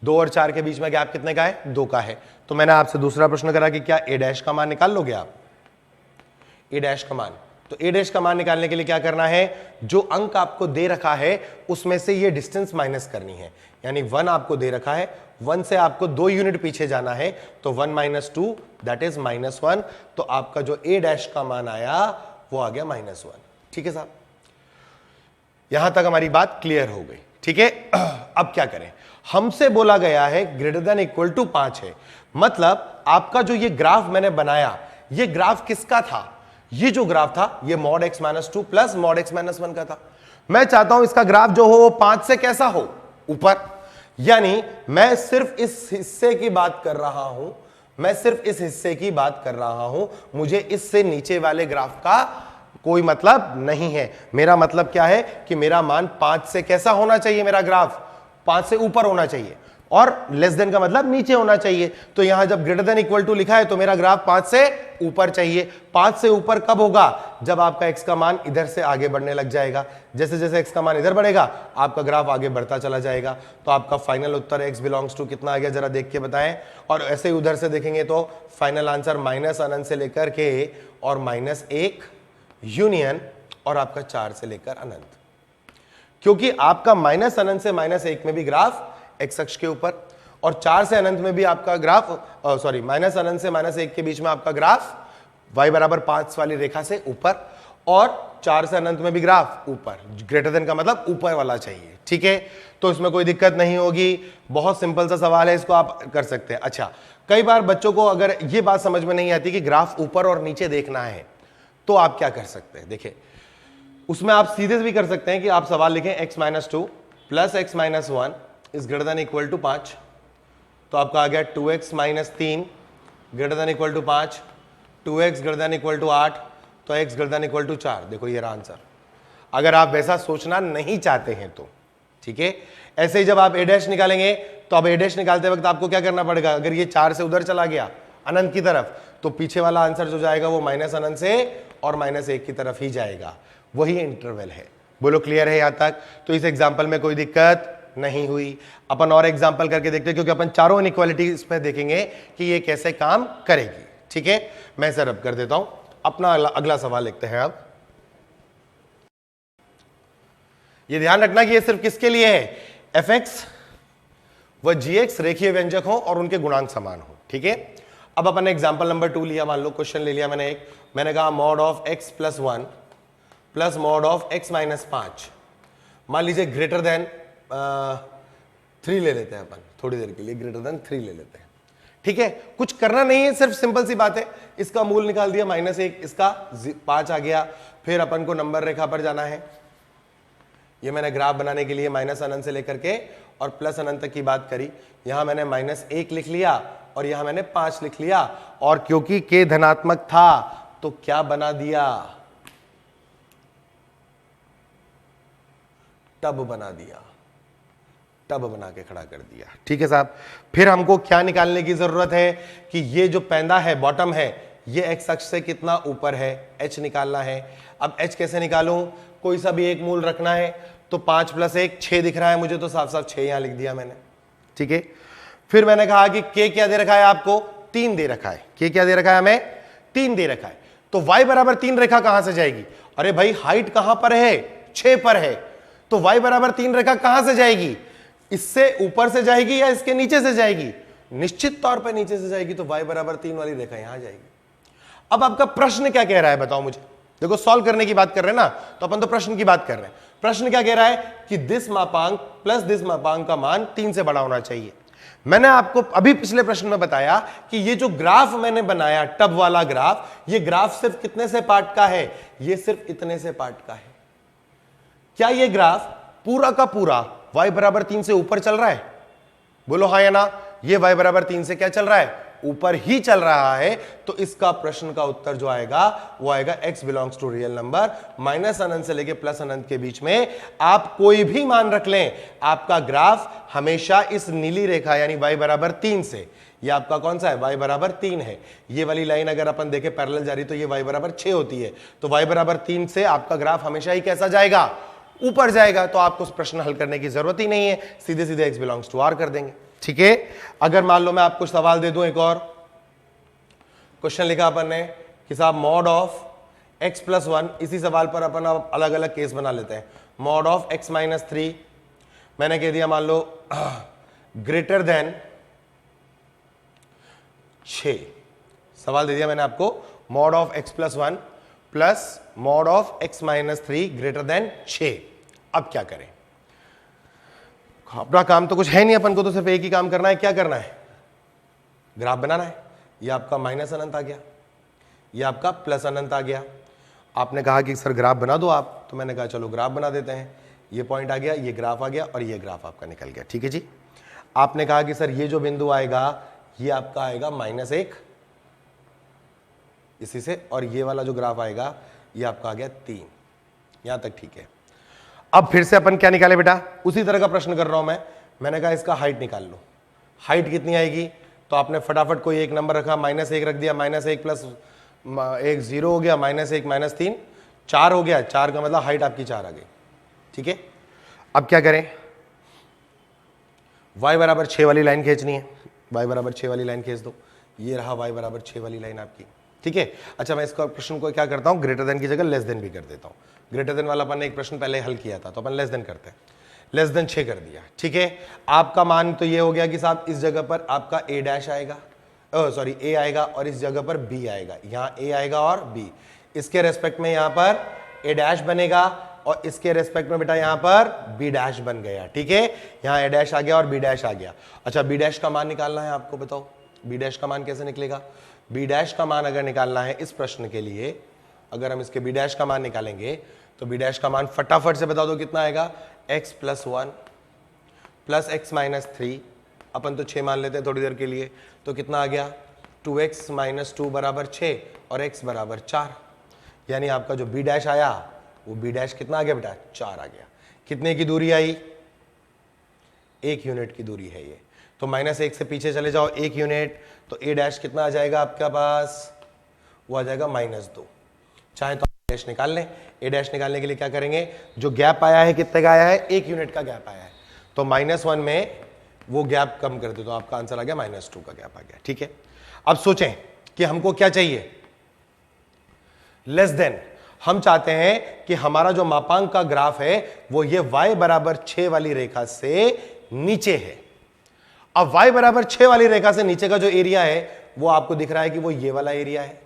2 और 4 के बीच में गैप कितने का है, 2 का है। तो मैंने आपसे दूसरा प्रश्न करा कि क्या a डैश का मान निकाल लोगे आप, a डैश का मान। तो a डैश का मान निकालने के लिए क्या करना है, जो अंक आपको दे रखा है उसमें से ये डिस्टेंस माइनस करनी है। यानी 1 आपको दे रखा है, 1 से आपको 2 यूनिट पीछे जाना है, तो 1 - 2 दैट इज -1। तो आपका जो a डैश का मान आया वो आ गया -1। ठीक है साहब, यहां तक हमारी बात क्लियर हो गई। ठीक है, अब क्या करें, हमसे बोला गया है > 5 है, मतलब आपका जो ये ग्राफ मैंने बनाया, ये ग्राफ किसका था, ये जो ग्राफ था ये mod x - 2 plus mod x - 1 का था। मैं चाहता हूं इसका ग्राफ जो हो वो 5 से कैसा हो, ऊपर। यानी मैं सिर्फ इस हिस्से की बात कर रहा हूं, मैं सिर्फ इस हिस्से की बात कर रहा हूं, मुझे इससे नीचे वाले ग्राफ का कोई मतलब नहीं है। मेरा मतलब क्या है कि मेरा मान 5 से कैसा होना चाहिए, मेरा ग्राफ 5 से ऊपर होना चाहिए, और लेस देन का मतलब नीचे होना चाहिए। तो यहां जब > लिखा है तो मेरा ग्राफ 5 से ऊपर चाहिए। 5 से ऊपर कब होगा, जब आपका x का मान इधर से आगे बढ़ने लग जाएगा। जैसे जैसे x का मान इधर बढ़ेगा आपका ग्राफ आगे बढ़ता चला जाएगा। तो आपका फाइनल उत्तर x बिलोंग्स टू कितना आ गया, जरा देख के बताएं। और ऐसे ही उधर से देखेंगे तो फाइनल आंसर -अनंत से लेकर के और -1 यूनियन और आपका 4 से लेकर अनंत, क्योंकि आपका -अनंत से -1 में भी ग्राफ x अक्ष के ऊपर, और 4 से अनंत में भी आपका ग्राफ सॉरी -अनंत से -1 के बीच में आपका ग्राफ y बराबर 5 वाली रेखा से ऊपर, और 4 से अनंत में भी ग्राफ ऊपर, ग्रेटर देन का मतलब ऊपर वाला चाहिए। ठीक है, तो इसमें कोई दिक्कत नहीं होगी, बहुत सिंपल सा सवाल है, इसको आप कर सकते हैं। अच्छा, कई बार बच्चों को अगर ये बात समझ में नहीं आती कि ग्राफ ऊपर और नीचे देखना है तो आप क्या कर सकते हैं, देखिए उसमें आप सीधे भी कर सकते हैं कि आप सवाल लिखें x - 2 plus x - 1 is greater than equal to 5। तो आपका आ गया 2x - 3 greater than equal to 5, 2x greater than equal to 8, तो x greater than equal to 4। देखो ये रहा आंसर, अगर आप वैसा सोचना नहीं चाहते हैं तो। ठीक है, ऐसे ही जब आप a डैश निकालेंगे तो अब a डैश निकालते वक्त आपको क्या करना पड़ेगा, अगर ये 4 से उधर चला गया, अनंत की तरफ, तो पीछे वाला आंसर जो जाएगा वो माइनस अनंत से और -1 की तरफ ही जाएगा, वही इंटरवल है। बोलो क्लियर है यहां तक? तो इस एग्जाम्पल में कोई दिक्कत नहीं हुई। अपन और एग्जाम्पल करके देखते हैं, क्योंकि अपन चारों इनइक्वालिटी इसमें देखेंगे कि ये कैसे काम करेगी। ठीक है, मैं इसे रब कर देता हूं। अपना अगला सवाल लिखते हैं। अब ये ध्यान रखना कि ये सिर्फ किसके लिए है, fx व gx रेखीय व्यंजक हो और उनके गुणांक समान हो। ठीक है, अब अपन ने एग्जाम्पल नंबर 2 लिया, मान लो क्वेश्चन ले लिया मैंने एक, मैंने कहा mod of x + 1 plus mod of x - 5, मान लीजिए ग्रेटर देन 3 ले लेते हैं अपन, थोड़ी देर के लिए ग्रेटर देन 3 ले लेते हैं। ठीक है, कुछ करना नहीं है, सिर्फ सिंपल सी बात है, इसका मूल निकाल दिया -1, इसका 5 आ गया। फिर अपन को नंबर रेखा पर जाना है। ये मैंने ग्राफ बनाने के लिए माइनस अनंत से लेकर के और प्लस अनंत तक की बात करी। यहां मैंने -1 लिख लिया और यहां मैंने 5 लिख लिया, और क्योंकि k धनात्मक था तो क्या बना दिया, टब बना दिया, टब बना के खड़ा कर दिया। ठीक है साहब, फिर हमको क्या निकालने की जरूरत है कि ये जो पैंदा है, बॉटम है, ये एक्स अक्ष से कितना ऊपर है, h निकालना है। अब h कैसे निकालूं, कोई सा भी एक मूल रखना है, तो 5 + 1 6 दिख रहा है मुझे, तो साफ साफ 6 यहां लिख दिया मैंने। ठीक है, फिर मैंने कहा कि k क्या दे रखा है आपको, 3 दे रखा है। k क्या दे रखा है हमें, 3 दे रखा है। तो y = 3 रेखा कहां से जाएगी, अरे भाई हाइट कहां पर है, 6 पर है, तो y = 3 रेखा कहां से जाएगी, इससे ऊपर से जाएगी या इसके नीचे से जाएगी, निश्चित तौर पर नीचे से जाएगी, तो y = 3 वाली रेखा यहां जाएगी। अब आपका प्रश्न क्या कह रहा है बताओ मुझे, देखो सॉल्व करने की बात कर रहे हैं ना, तो अपन तो प्रश्न की बात कर रहे हैं। प्रश्न क्या कह रहा है कि दिस मापांक प्लस दिस मापांक का मान 3 से बड़ा होना चाहिए। मैंने आपको अभी पिछले प्रश्न में बताया कि ये जो ग्राफ मैंने बनाया, टब वाला ग्राफ, ये ग्राफ सिर्फ कितने से पार्ट का है, ये सिर्फ इतने से पार्ट का है। क्या ये ग्राफ पूरा का पूरा y = 3 से ऊपर चल रहा है, बोलो हाँ या ना, ये y = 3 से क्या चल रहा है, ऊपर ही चल रहा है। तो इसका प्रश्न का उत्तर जो आएगा वो आएगा x belongs to real number, minus अनंत से लेके प्लस अनंत के बीच में आप कोई भी मान रख लें, आपका ग्राफ हमेशा इस नीली रेखा यानी y = 3 से, ये आपका कौन सा है, y = 3 है। ये वाली लाइन अगर अपन देखें पैरेलल जा रही तो ये y = 6 होती है, तो y = 3 से आपका ग्राफ हमेशा ही कैसा जाएगा, ऊपर जाएगा। तो आपको प्रश्न हल करने की जरूरत ही नहीं है, सीधे सीधे x बिलोंग्स टू r कर देंगे। ठीक है, अगर मान लो मैं आपको सवाल दे दूं, एक और क्वेश्चन लिखा अपन ने कि साहब मॉड ऑफ x + 1, इसी सवाल पर अपन अलग अलग केस बना लेते हैं। मॉड ऑफ x - 3 मैंने कह दिया मान लो ग्रेटर देन 6, सवाल दे दिया मैंने आपको, mod of x + 1 plus mod of x - 3 greater then 6। अब क्या करें, अपना काम तो कुछ है नहीं, अपन को तो सिर्फ एक ही काम करना है, क्या करना है, ग्राफ बनाना है। ये आपका माइनस अनंत आ गया, ये आपका प्लस अनंत आ गया। आपने कहा कि सर ग्राफ बना दो आप, तो मैंने कहा चलो ग्राफ बना देते हैं। ये पॉइंट आ गया, ये ग्राफ आ गया और ये ग्राफ आपका निकल गया। ठीक है जी, आपने कहा कि सर ये जो बिंदु आएगा ये आपका आएगा -1 इसी से, और ये वाला जो ग्राफ आएगा ये आपका आ गया 3, यहां तक ठीक है। अब फिर से अपन क्या निकाले बेटा, उसी तरह का प्रश्न कर रहा हूं मैंने कहा इसका हाइट निकाल लो, हाइट कितनी आएगी, तो आपने फटाफट कोई एक नंबर रखा, -1 रख दिया, -1 + 1 0 हो गया, -1 - 3 4 हो गया, 4 का मतलब हाइट आपकी 4 आ गई। ठीक है, अब क्या करें, y = 6 वाली लाइन खींचनी है, y = 6 वाली लाइन खींच दो, ये रहा y = 6 वाली लाइन आपकी। ठीक है, अच्छा मैं इसका प्रश्न को क्या करता हूं, ग्रेटर देन की जगह लेस देन भी कर देता हूं। ग्रेटर देन वाला अपन ने एक प्रश्न पहले हल किया था, तो अपन लेस देन करते हैं, लेस देन 6 कर दिया। ठीक है, आपका मान तो ये हो गया कि साहब इस जगह पर आपका a' आएगा, सॉरी a आएगा, और इस जगह पर b आएगा, यहाँ a आएगा और b, इसके रेस्पेक्ट में यहाँ पर a' बनेगा और इसके रेस्पेक्ट में बेटा यहाँ पर b' बन गया। ठीक है, यहाँ a' आ गया और b' आ गया। अच्छा b' का मान निकालना है आपको, बताओ b' का मान कैसे निकलेगा, b' का मान अगर निकालना है इस प्रश्न के लिए, अगर हम इसके b' का मान निकालेंगे तो b' का मान फटाफट से बता दो कितना आएगा, x + 1 प्लस x - 3, अपन तो 6 मान लेते हैं थोड़ी देर के लिए, तो कितना आ गया, 2x - 2 = 6 और x = 4, यानी आपका जो b' आया वो b' कितना आ गया बेटा, 4 आ गया। कितने की दूरी आई, 1 यूनिट की दूरी है ये, तो -1 से पीछे चले जाओ 1 यूनिट, तो a डैश कितना आ जाएगा आपके पास, वो आ जाएगा -2। चाहे तो डैश निकाल लें। a डैश निकालने के लिए क्या करेंगे, जो गैप आया है कितने का आया है, 1 यूनिट का गैप आया है, तो -1 में वो गैप कम कर दे तो आपका आंसर आ गया -2 का गैप आ गया। ठीक है, अब सोचें कि हमको क्या चाहिए, लेस देन। हम चाहते हैं कि हमारा जो मापांक का ग्राफ है वो ये y बराबर 6 वाली रेखा से नीचे है। अब y बराबर 6 वाली रेखा से नीचे का जो एरिया है वो आपको दिख रहा है कि वो ये वाला एरिया है,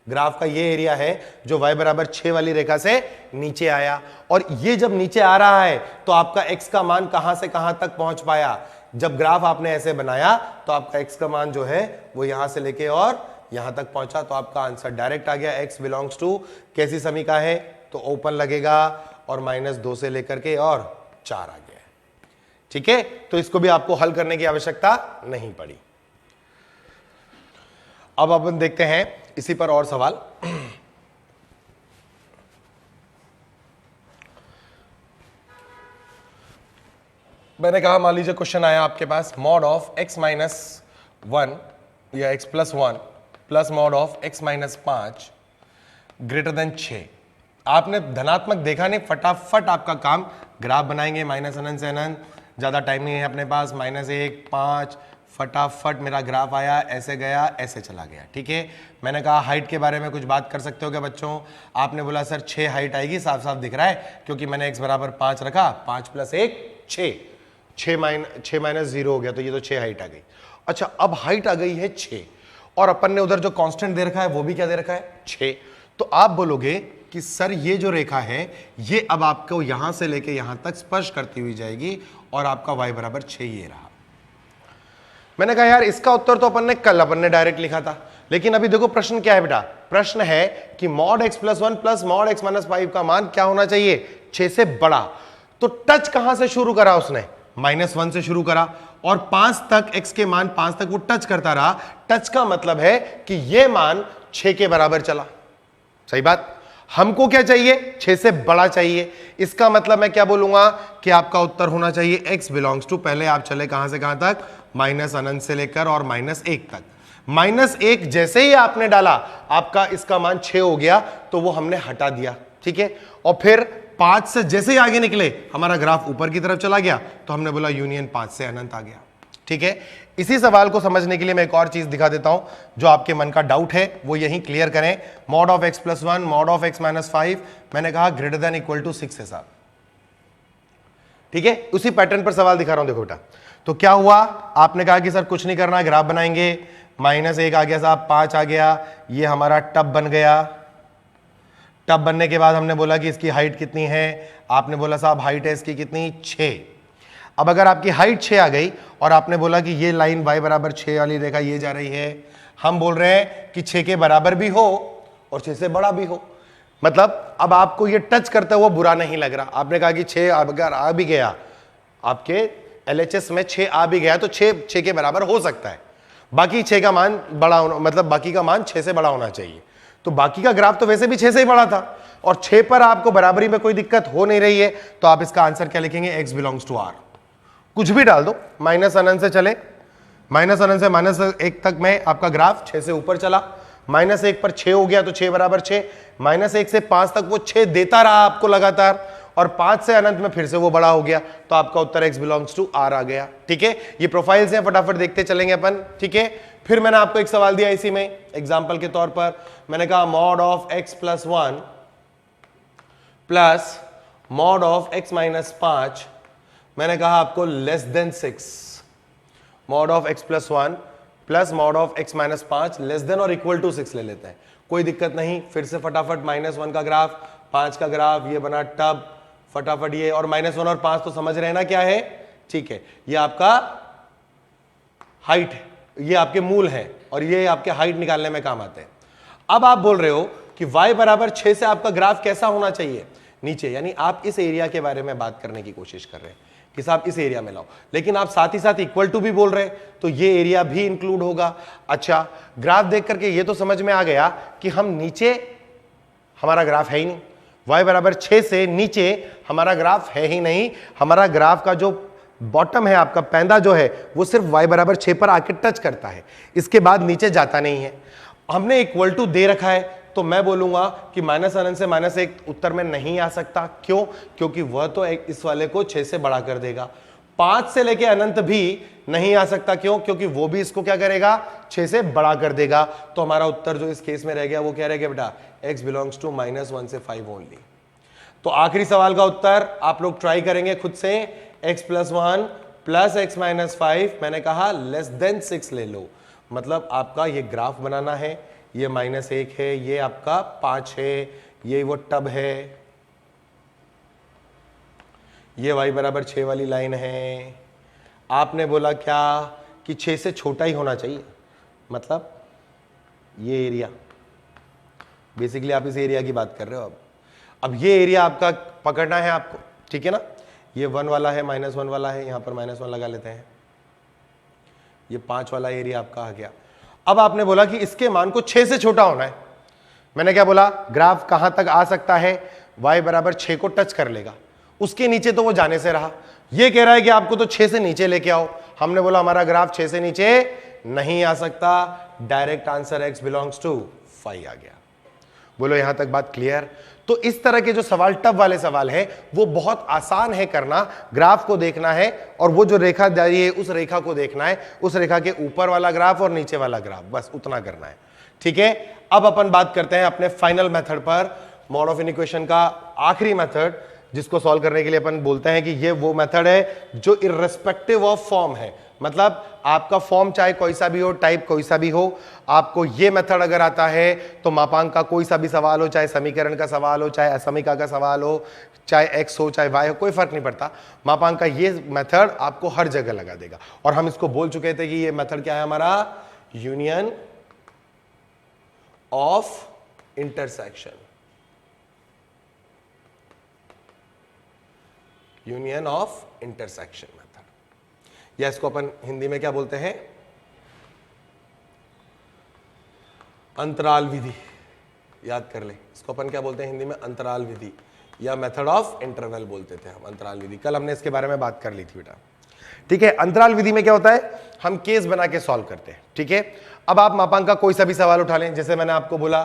ग्राफ का ये एरिया है जो y बराबर 6 वाली रेखा से नीचे आया। और ये जब नीचे आ रहा है तो आपका x का मान कहां से कहां तक पहुंच पाया, जब ग्राफ आपने ऐसे बनाया तो आपका x का मान जो है वो यहां से लेके और यहां तक पहुंचा, तो आपका आंसर डायरेक्ट आ गया। x बिलोंग्स टू कैसी समीका है, तो ओपन लगेगा और -2 से लेकर के और 4 आ गया। ठीक है, तो इसको भी आपको हल करने की आवश्यकता नहीं पड़ी। अब अपन देखते हैं इसी पर और सवाल। मैंने कहा मान लीजिए क्वेश्चन आया आपके पास, मॉड ऑफ x-1 या x+1 plus mod of x-5 greater than 6। आपने धनात्मक देखा नहीं, फटाफट आपका काम ग्राफ बनाएंगे, माइनस अनंत से अनंत, ज्यादा टाइम नहीं है अपने पास। -1 5, फटाफट मेरा ग्राफ आया, ऐसे गया ऐसे चला गया। ठीक है, मैंने कहा हाइट के बारे में कुछ बात कर सकते हो क्या बच्चों, आपने बोला सर 6 हाइट आएगी, साफ साफ दिख रहा है क्योंकि मैंने x बराबर 5 रखा, 5 + 1 6, 6 - 0 हो गया, तो ये तो 6 हाइट आ गई। अच्छा, अब हाइट आ गई है 6 और अपन ने उधर जो कांस्टेंट दे रखा है वो भी क्या दे रखा है, 6। तो आप बोलोगे कि सर ये जो रेखा है ये अब आपको यहां से लेके यहां तक स्पर्श करती हुई जाएगी और आपका y बराबर 6 ये रहा। मैंने कहा यार इसका उत्तर तो अपन ने डायरेक्ट लिखा था, लेकिन अभी देखो प्रश्न क्या है बेटा, प्रश्न है कि mod x+1 plus mod x-5 का मान क्या होना चाहिए, 6 से बड़ा। तो टच कहां से शुरू करा उसने, -1 से शुरू करा और 5 तक, x के मान 5 तक वो टच करता रहा। टच का मतलब है कि ये मान 6 के बराबर चला। सही बात, हमको क्या चाहिए, 6 से बड़ा चाहिए। इसका मतलब मैं क्या बोलूंगा कि आपका उत्तर होना चाहिए x बिलोंग्स टू, पहले आप चले कहां से कहां तक, -अनंत से लेकर और -1 तक। -1 जैसे ही आपने डाला आपका इसका मान 6 हो गया, तो वो हमने हटा दिया। ठीक है, और फिर 5 से जैसे ही आगे निकले हमारा ग्राफ ऊपर की तरफ चला गया, तो हमने बोला यूनियन 5 से अनंत आ गया। ठीक है, इसी सवाल को समझने के लिए मैं एक और चीज दिखा देता हूं, जो आपके मन का डाउट है वो यही क्लियर करें। Mod of x+1 mod of x-5, मैंने कहा ग्रेटर देन इक्वल टू 6 है साहब। ठीक है, उसी पैटर्न पर सवाल दिखा रहा हूं, देखो बेटा। तो क्या हुआ, आपने कहा कि सर कुछ नहीं करना, ग्राफ बनाएंगे, -1 आ गया साहब, 5 आ गया, ये हमारा टब बन गया। टब बनने के बाद हमने बोला कि इसकी हाइट कितनी है, आपने बोला साहब हाइट है इसकी कितनी, 6। अब अगर आपकी हाइट 6 आ गई और आपने बोला कि ये लाइन y बराबर 6 वाली रेखा ये जा रही है, हम बोल रहे हैं कि 6 के बराबर भी हो और 6 से बड़ा भी हो, मतलब अब आपको ये टच करते हुए बुरा नहीं लग रहा। आपने कहा कि 6 अगर आ भी गया, आपके LHS में 6 आ भी गया, तो 6 के बराबर हो सकता है, बाकी 6 का मान बड़ा होना, मतलब बाकी का मान 6 से बड़ा होना चाहिए। तो बाकी का ग्राफ तो वैसे भी 6 से ही बड़ा था और 6 पर आपको बराबरी में कोई दिक्कत हो नहीं रही है, तो आप इसका आंसर क्या लिखेंगे, x बिलोंग्स टू r। कुछ भी डाल दो, -अनंत से चले, -अनंत से -1 तक में आपका ग्राफ 6 से ऊपर चला, -1 पर 6 हो गया तो 6 बराबर 6, -1 से 5 तक वो 6 देता रहा आपको लगातार, और 5 से अनंत में फिर से वो बड़ा हो गया, तो आपका उत्तर x बिलोंग्स टू r आ गया। ठीक है, ये प्रोफाइल्स हैं, फटाफट देखते चलेंगे अपन। ठीक है, फिर मैंने आपको एक सवाल दिया इसी में एग्जाम्पल के तौर पर, मैंने कहा mod of x+1 plus mod of x-5, मैंने कहा आपको less than 6। Mod of x+1 plus mod of x-5 less than और इक्वल टू 6 ले लेते हैं, कोई दिक्कत नहीं। फिर से फटाफट -1 का ग्राफ, 5 का ग्राफ, ये बना टब, फटाफट ये, और -1 और 5 तो समझ रहे हैं ना क्या है। ठीक है, ये आपका हाइट है, ये आपके मूल हैं और ये आपके हाइट निकालने में काम आते हैं। अब आप बोल रहे हो कि y बराबर 6 से आपका ग्राफ कैसा होना चाहिए, नीचे, यानी आप इस एरिया के बारे में बात करने की कोशिश कर रहे हैं कि साहब इस एरिया में लाओ, लेकिन आप साथ ही साथ इक्वल टू भी बोल रहे हैं, तो ये एरिया भी इंक्लूड होगा। अच्छा, ग्राफ देख करके ये तो समझ में आ गया कि हम नीचे, हमारा ग्राफ है ही नहीं, y बराबर 6 से नीचे हमारा ग्राफ है ही नहीं। हमारा ग्राफ का जो बॉटम है आपका पैंदा जो है वो सिर्फ y बराबर 6 पर आके टच करता है, इसके बाद नीचे जाता नहीं है। हमने इक्वल टू दे रखा है तो मैं बोलूंगा कि माइनस अनंत से माइनस 1 उत्तर में नहीं आ सकता। क्यों? क्योंकि वह तो इस वाले को 6 से बड़ा कर देगा। 5 से लेके अनंत भी नहीं आ सकता। क्यों? क्योंकि वो भी इसको क्या करेगा, 6 से बड़ा कर देगा। तो हमारा उत्तर जो इस केस में रह गया वो क्या रह गया बेटा, x बिलोंग्स टू -1 से 5 ओनली। तो आखिरी सवाल का उत्तर आप लोग ट्राई करेंगे खुद से, x + 1 + x - 5, मैंने कहा <6 ले लो। मतलब आपका ये ग्राफ बनाना है, ये -1 है, ये आपका 5 है, ये वो टब है, ये y बराबर 6 वाली लाइन है। आपने बोला क्या कि 6 से छोटा ही होना चाहिए, मतलब ये एरिया, बेसिकली आप इस एरिया की बात कर रहे हो। अब ये एरिया आपका पकड़ना है आपको, ठीक है ना। ये 1 वाला है, -1 वाला है, यहां पर -1 लगा लेते हैं। ये 5 वाला एरिया आपका आ गया। अब आपने बोला कि इसके मान को 6 से छोटा होना है। मैंने क्या बोला, ग्राफ कहां तक आ सकता है, y बराबर 6 को टच कर लेगा, उसके नीचे तो वो जाने से रहा। ये कह रहा है कि आपको तो 6 से नीचे लेके आओ। हमने बोला हमारा ग्राफ 6 से नीचे नहीं आ सकता। Direct answer x belongs to 5 आ गया। बोलो यहां तक बात क्लियर। तो इस तरह के जो सवाल, टब वाले सवाल है, वो बहुत आसान है करना। ग्राफ को देखना है और वो जो रेखा दी है उस रेखा को देखना है, उस रेखा के ऊपर वाला ग्राफ और नीचे वाला ग्राफ, बस उतना करना है, ठीक है। अब अपन बात करते हैं अपने फाइनल मेथड पर, मॉड ऑफ इक्वेशन का आखिरी मेथड, जिसको सॉल्व करने के लिए अपन बोलते हैं कि ये वो मेथड है जो इररिस्पेक्टिव ऑफ फॉर्म है। मतलब आपका फॉर्म चाहे कोई सा भी हो, टाइप कोई सा भी हो, आपको ये मेथड अगर आता है तो मापांक का कोई सा भी सवाल हो, चाहे समीकरण का सवाल हो, चाहे असमीका का सवाल हो, चाहे x हो चाहे y हो, कोई फर्क नहीं पड़ता, मापांक का ये मेथड आपको हर जगह लगा देगा। और हम इसको बोल चुके थे कि ये मेथड क्या है हमारा, union of intersection. Union of intersection method, या इसको अपन हिंदी में क्या बोलते हैं, अंतराल विधि। याद कर ले, इसको अपन क्या बोलते हैं हिंदी में, अंतराल विधि, या मेथड ऑफ इंटरवल बोलते थे हम, अंतराल विधि। कल हमने इसके बारे में बात कर ली थी बेटा, ठीक है। अंतराल विधि में क्या होता है, हम केस बना के सॉल्व करते हैं, ठीक है। अब आप मापांक का कोई सा भी सवाल उठा लें, जैसे मैंने आपको बोला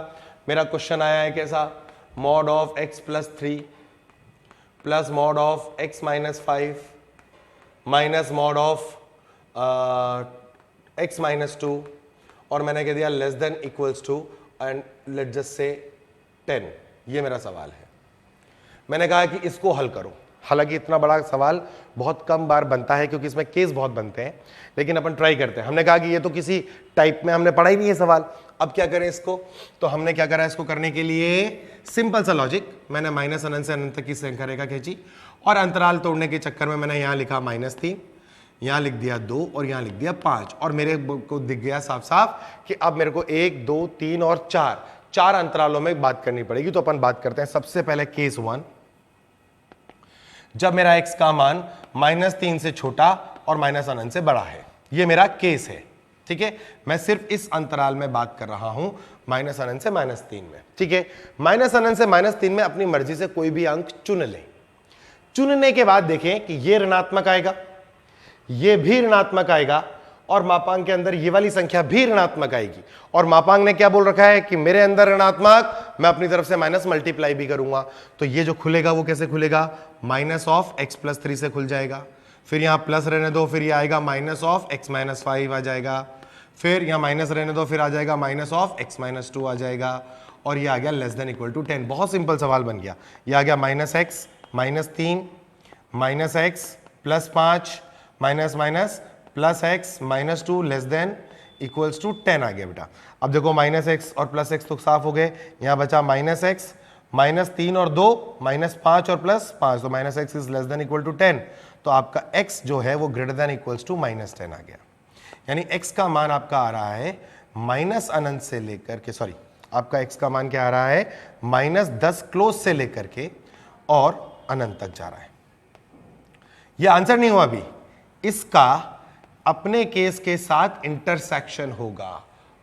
मेरा क्वेश्चन आया है कैसा, mod of x + 3 plus mod of x - 5 minus mod of x - 2, और मैंने कह दिया <= एंड लेट्स जस्ट से 10। ये मेरा सवाल है। मैंने कहा कि इसको हल करो। हालांकि इतना बड़ा सवाल बहुत कम बार बनता है क्योंकि इसमें केस बहुत बनते हैं, लेकिन अपन ट्राई करते हैं। हमने कहा कि ये तो किसी टाइप में हमने पढ़ा ही नहीं है सवाल, अब क्या करें इसको। तो हमने क्या करा, इसको करने के लिए सिंपल सा लॉजिक, मैंने माइनस अनंत से अनंत तक की संख्या रेखा खींची और अंतराल तोड़ने के चक्कर में मैंने यहां लिखा -3, यहां लिख दिया 2 और यहां लिख दिया 5, और मेरे को दिख गया साफ साफ कि अब मेरे को 1 2 3 और 4 अंतरालों में बात करनी पड़ेगी। तो अपन बात करते हैं सबसे पहले केस 1, जब मेरा x का मान -3 से छोटा और माइनस अनंत से बड़ा है। ये मेरा केस है, ठीक है। मैं सिर्फ इस अंतराल में बात कर रहा हूं, माइनस अनंत से -3 में, ठीक है। माइनस अनंत से -3 में अपनी मर्जी से कोई भी अंक चुन लें। चुनने के बाद देखें कि ये ऋणात्मक आएगा, ये भी ऋणात्मक आएगा, और मापांक के अंदर ये वाली संख्या भी ऋणात्मक आएगी। और मापांक ने क्या बोल रखा है कि मेरे अंदर ऋणात्मक, मैं अपनी तरफ से माइनस मल्टीप्लाई भी करूंगा। तो ये जो खुलेगा वो कैसे खुलेगा, -(x + 3) से खुल जाएगा, फिर यहां प्लस रहने दो, फिर ये आएगा -(x - 5) आ जाएगा, फिर यहां माइनस रहने दो, फिर आ जाएगा -(x - 2) आ जाएगा, और ये आ गया <<10। बहुत सिंपल सवाल बन गया। ये आ गया -x -3 -x + 5 -x +x -2 << 10 आ गया बेटा। अब देखो -x और +x तो साफ हो गए, यहां बचा -x -3 और 2 -5 और +5, तो -x << 10। तो आपका x जो है वो <> -10 आ गया। यानी x का मान आपका आ रहा है माइनस अनंत से लेकर के, सॉरी आपका x का मान क्या आ रहा है, -10 क्लोज से लेकर के और अनंत तक जा रहा है। ये आंसर नहीं हुआ अभी, इसका अपने केस के साथ इंटरसेक्शन होगा,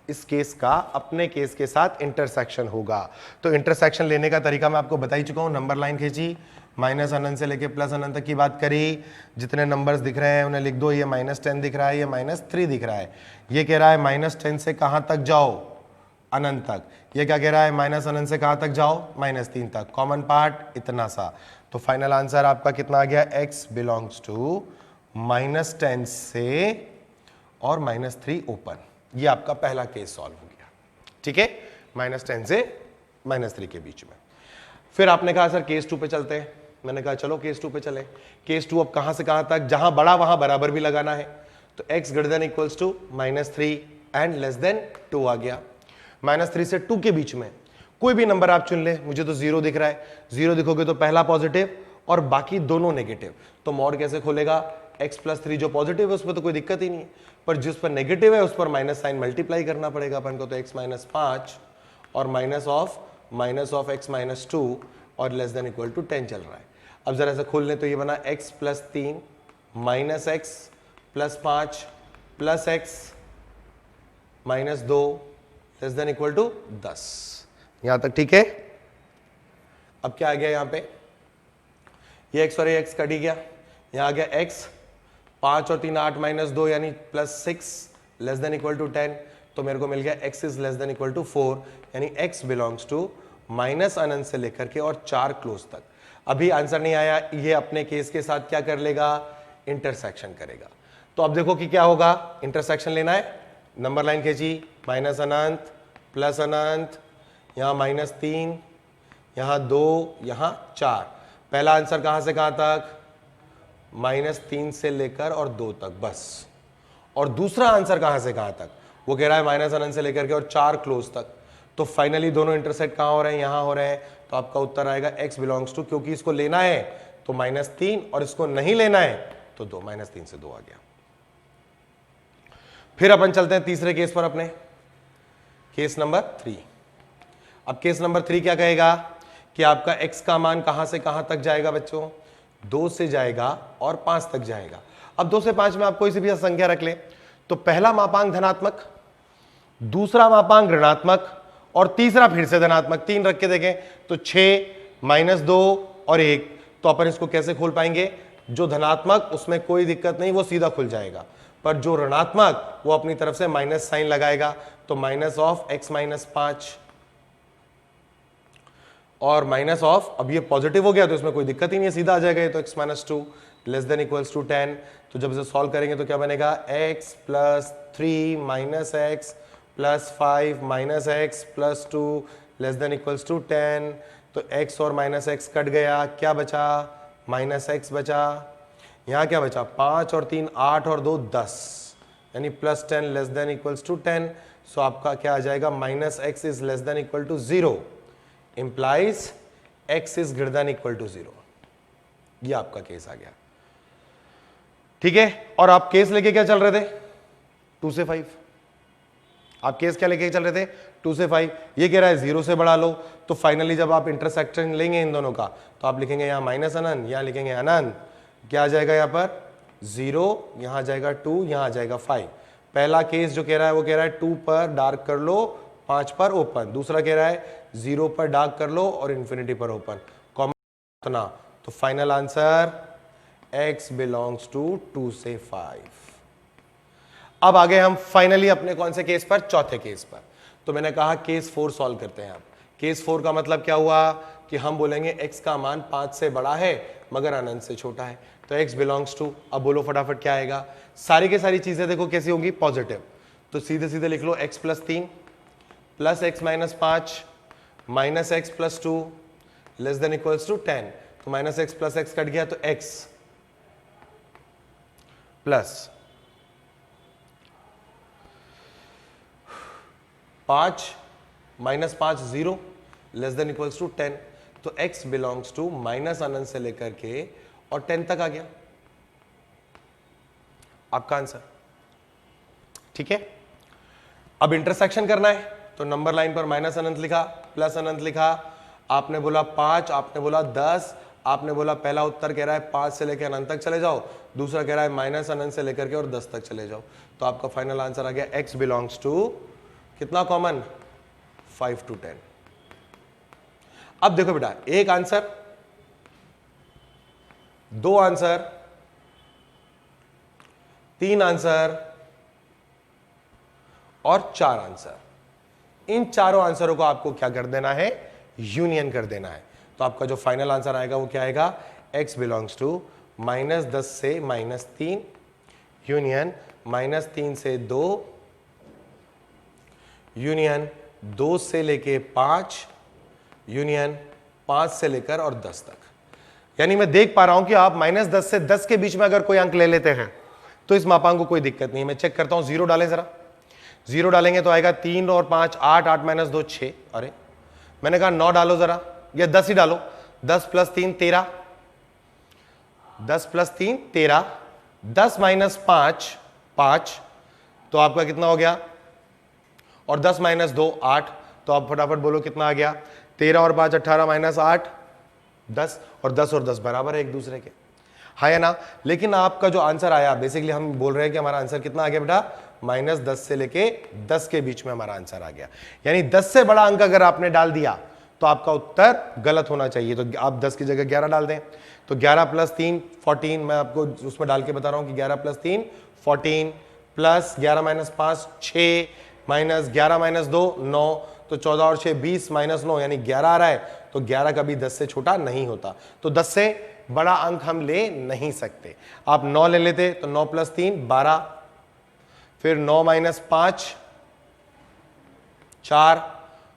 इस केस का अपने केस के साथ इंटरसेक्शन होगा। तो इंटरसेक्शन लेने का तरीका मैं आपको बता ही चुका हूं, नंबर लाइन खींची, माइनस अनंत से लेके प्लस अनंत तक की बात करी, जितने नंबर्स दिख रहे हैं उन्हें लिख दो। ये -10 दिख रहा है, ये -3 दिख रहा है। ये कह रहा है -10 से कहां तक जाओ, अनंत तक। ये क्या कह रहा है, माइनस अनंत से कहां तक जाओ, -3 तक। कॉमन पार्ट इतना सा। तो फाइनल आंसर आपका कितना आ गया, x बिलोंग्स टू -10 से और -3 ओपन। ये आपका पहला केस सॉल्व हो गया, ठीक है, -10 से -3 के बीच में। फिर आपने कहा सर केस 2 पे चलते हैं। मैंने कहा चलो केस 2 पे चले। केस 2 अब कहां से कहां तक, जहां बड़ा वहां बराबर भी लगाना है। तो x greater than equals to -3 and less than 2 आ गया। -3 से 2 के बीच में कोई भी नंबर आप चुन ले। मुझे तो 0 दिख रहा है, 0 दिखोगे तो पहला पॉजिटिव और बाकी दोनों नेगेटिव। तो मॉड कैसे खोलेगा, x + 3 जो पॉजिटिव है उस पर तो कोई दिक्कत ही नहीं है, पर जिस पर नेगेटिव है उस पर माइनस साइन मल्टीप्लाई करना पड़ेगा अपन को। तो x - 5 और माइनस ऑफ x - 2 और लेस देन इक्वल टू 10 चल रहा है। अब जरा ऐसे खोल लें तो ये बना x + 3 - x + 5 + x - 2 less than equal to 10। यहां तक ठीक है। अब क्या आ गया यहां पे, ये x और ये x कट ही गया। यहां आ गया x 5 और 3 8 - 2 यानी +6 लेस देन इक्वल टू 10। तो मेरे को मिल गया x is less than equal to 4 यानी x बिलोंग्स टू माइनस अनंत से लेकर के और 4 क्लोज तक। अभी आंसर नहीं आया, ये अपने केस के साथ क्या कर लेगा, इंटरसेक्शन करेगा। तो अब देखो कि क्या होगा, इंटरसेक्शन लेना है। नंबर लाइन खींची, माइनस अनंत प्लस अनंत, यहां -3, यहां 2, यहां 4। पहला आंसर कहां से कहां तक, -3 से लेकर और 2 तक बस। और दूसरा आंसर कहां से कहां तक, वो कह रहा है माइनस अनंत से लेकर के और 4 क्लोज तक। तो फाइनली दोनों इंटरसेक्ट कहां हो रहे हैं, यहां हो रहे हैं। तो आपका उत्तर आएगा x बिलोंग्स टू, क्योंकि इसको लेना है तो -3 और इसको नहीं लेना है तो 2, -3 से 2 आ गया। फिर अपन चलते हैं तीसरे केस पर अपने, केस नंबर 3। अब केस नंबर 3 क्या कहेगा कि आपका x का मान कहां से कहां तक जाएगा बच्चों, 2 से जाएगा और 5 तक जाएगा। अब 2 से 5 में आप कोई सी भी संख्या रख ले। तो पहला मापांक धनात्मक, दूसरा मापांक ऋणात्मक और तीसरा फिर से धनात्मक। 3 रख के देखें तो 6 -2 और 1। तो अपन इसको कैसे खोल पाएंगे, जो धनात्मक उसमें कोई दिक्कत नहीं, वो सीधा खुल जाएगा, पर जो ऋणात्मक वो अपनी तरफ से माइनस साइन लगाएगा। तो माइनस ऑफ x - 5 और माइनस ऑफ, अब ये पॉजिटिव हो गया तो इसमें कोई दिक्कत ही नहीं है, सीधा आ जाएगा ये। तो x - 2 less than equals to 10। तो जब इसे सॉल्व करेंगे तो क्या बनेगा, x + 3 - x + 5 - x + 2 less than equals to 10। तो x और -x कट गया, क्या बचा, -x बचा। यहां क्या बचा, 5 और 3 8 और 2 10 यानी +10 less than equals to 10। So आपका क्या आ जाएगा, -x is less than equal to 0 implies x is greater than equal to 0। ये आपका केस आ गया, ठीक है। और आप केस लेके क्या चल रहे थे, 2 से 5। आप केस क्या लेके चल रहे थे, 2 से 5। ये कह रहा है 0 से बढ़ा लो। तो फाइनली जब आप इंटरसेक्शन लेंगे इन दोनों का तो आप लिखेंगे यहाँ माइनस अनंत, यहाँ लिखेंगे अनंत। क्या आ जाएगा यहाँ पर, 0, यहाँ आ जाएगा 2, यहाँ आ जाएगा 5। पहला केस जो कह रहा है वो कह रहा है 2 पर डार्क कर लो, 5 पर ओपन। दूसरा कह रहा है 0 पर डार्क कर लो और इन्फिनिटी पर ओपन। कॉमन उतना। तो final answer x belongs to 2 से 5। अब आगे हम फाइनली अपने कौन से केस पर, चौथे केस पर। तो मैंने कहा केस 4 सॉल्व करते हैं। अब केस 4 का मतलब क्या हुआ कि हम बोलेंगे x का मान 5 से बड़ा है मगर अनंत से छोटा है। तो x बिलोंग्स टू, अब बोलो फटाफट क्या आएगा। सारी की सारी चीजें देखो कैसी होंगी, पॉजिटिव। तो सीधे सीधे लिख लो x + 3 + x - 5 - x + 2 less than equals to 10। तो -x + x कट गया तो x plus 5 - 5 0 less than equals to 10। तो x बिलोंग्स टू माइनस अनंत से लेकर के और 10 तक आ गया आपका आंसर, ठीक है। अब इंटरसेक्शन करना है तो नंबर लाइन पर माइनस अनंत लिखा, प्लस अनंत लिखा। आपने बोला 5, आपने बोला 10, आपने बोला पहला उत्तर कह रहा है 5 से लेकर अनंत तक चले जाओ, दूसरा कह रहा है माइनस अनंत से लेकर के और 10 तक चले जाओ। तो आपका फाइनल आंसर आ गया x बिलोंग्स टू कितना कॉमन, 5 to 10। अब देखो बेटा, एक आंसर 2 आंसर, 3 आंसर और 4 आंसर। इन चारों आंसरों को आपको क्या कर देना है, यूनियन कर देना है। तो आपका जो फाइनल आंसर आएगा वो क्या आएगा, x बिलोंग्स टू -10 से -3 यूनियन -3 से 2 यूनियन 2 से लेके 5 यूनियन 5 से लेकर और 10 तक। यानी मैं देख पा रहा हूं कि आप -10 से 10 के बीच में अगर कोई अंक ले लेते हैं तो इस मापांक को कोई दिक्कत नहीं है। मैं चेक करता हूं, 0 डालें जरा, 0 डालेंगे तो आएगा 3 और 5 8, 8 - 2 6। अरे मैंने कहा 9 डालो जरा, या 10 ही डालो, 10 + 3 13, 10 + 3 13, 10 - 5 5, तो आपका कितना हो गया, और 10 - 2 8, तो आप फटाफट बोलो कितना आ गया, 13 और 5 18 -8 10, और 10 और 10 बराबर है एक दूसरे के, हाँ या ना। लेकिन आपका जो आंसर आया, बेसिकली हम बोल रहे हैं कि हमारा आंसर कितना आ गया बेटा, -10 से लेके 10 के बीच में हमारा आंसर आ गया। यानी 10 से बड़ा अंक अगर आपने डाल दिया तो आपका उत्तर गलत होना चाहिए। तो आप 10 की जगह 11 डाल दें, तो 11 + 3 14, मैं आपको उसमें डाल के बता रहा हूं कि 11 + 3 14, प्लस 11 - 5 6, -11 - 2 9, तो 14 और 6 20 -9, यानी 11 आ रहा है। तो 11 कभी 10 से छोटा नहीं होता, तो 10 से बड़ा अंक हम ले नहीं सकते। आप 9 ले लेते तो 9 + 3 12, फिर 9 - 5 4,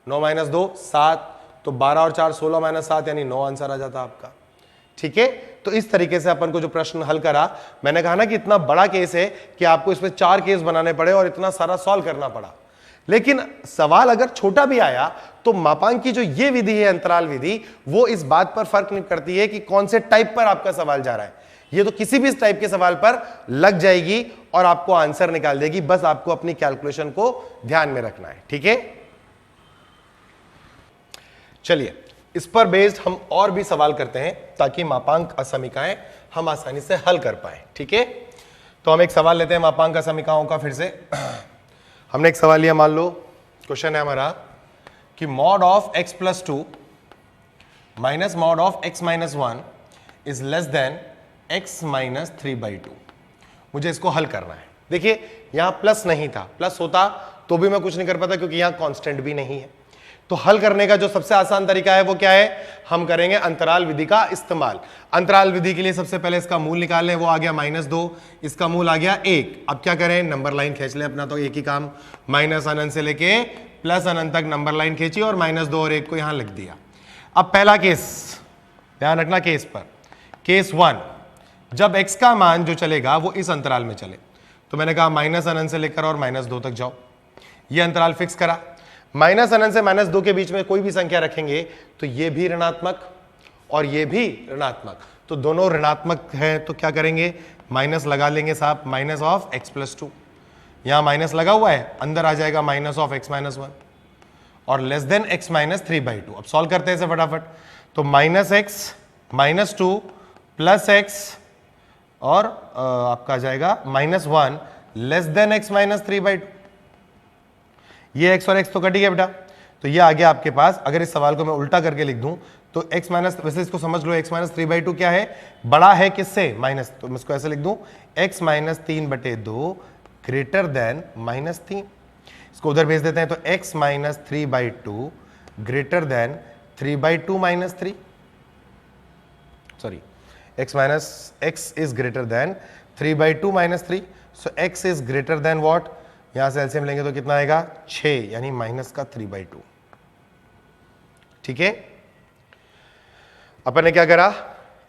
9 - 2 7, तो 12 और 4 16 - 7, यानी 9 आंसर आ जाता आपका। ठीक है, तो इस तरीके से अपन को जो प्रश्न हल करा, मैंने कहा ना कि इतना बड़ा केस है कि आपको इसमें 4 केस बनाने पड़े और इतना सारा सॉल्व करना पड़ा। लेकिन सवाल अगर छोटा भी आया तो मापांक की जो ये विधि है, अंतराल विधि, वो इस बात पर फर्क नहीं करती है कि कौन से टाइप पर आपका सवाल जा रहा है। ये तो किसी भी टाइप के सवाल पर लग जाएगी और आपको आंसर निकाल देगी। बस आपको अपनी कैलकुलेशन को ध्यान में रखना है। ठीक है, चलिए इस पर बेस्ड हम और भी सवाल करते हैं ताकि मापांक असमीकाएं हम आसानी से हल कर पाए। ठीक है, तो हम एक सवाल लेते हैं मापांक असमीकाओं का। फिर से हमने एक सवाल लिया, मान लो क्वेश्चन है हमारा कि mod of x + 2 - mod of x - 1 is less then x - 3/2। मुझे इसको हल करना है। देखिए यहां प्लस नहीं था, प्लस होता तो भी मैं कुछ नहीं कर पाता क्योंकि यहां कांस्टेंट भी नहीं है। तो हल करने का जो सबसे आसान तरीका है वो क्या है, हम करेंगे अंतराल विधि का इस्तेमाल। अंतराल विधि के लिए सबसे पहले इसका मूल निकाल लें, वो आ गया -2, इसका मूल आ गया 1। अब क्या करें, नंबर लाइन खींच लें अपना, तो एक ही काम, -अनंत से लेके +अनंत तक नंबर लाइन खींची और -2 और 1 को यहां लिख दिया। अब पहला केस, ध्यान रखना केस पर, केस 1, जब x का मान जो चलेगा वो इस अंतराल में चले, तो मैंने कहा -अनंत से लेकर और -2 तक जाओ, ये अंतराल फिक्स करा। -अनंत से -2 के बीच में कोई भी संख्या रखेंगे तो ये भी ऋणात्मक और ये भी ऋणात्मक, तो दोनों ऋणात्मक है, तो क्या करेंगे, माइनस लगा लेंगे साहब, -(x + 2), यहां माइनस लगा हुआ है, अंदर आ जाएगा -(x - 1) और लेस देन x - 3/2। अब सॉल्व करते हैं इसे फटाफट, तो -x - 2 + x और आपका आ जाएगा -1 लेस देन x - 3/2। ये x और x तो कट ही गया बेटा, तो ये आ गया आपके पास। अगर इस सवाल को मैं उल्टा करके लिख दूं तो x माइनस, वैसे इसको समझ लो, x - 3/2 क्या है, बड़ा है किससे, माइनस, तो मैं इसको ऐसे लिख दूं x - 3/2 ग्रेटर देन -3। इसको उधर भेज देते हैं, तो x - 3/2 greater than 3/2 - 3, sorry, x is greater then 3/2 - 3, so x is greater then what, यहां से एलसीएम लेंगे तो कितना आएगा 6, यानी -3/2। ठीक है, अपन ने क्या करा,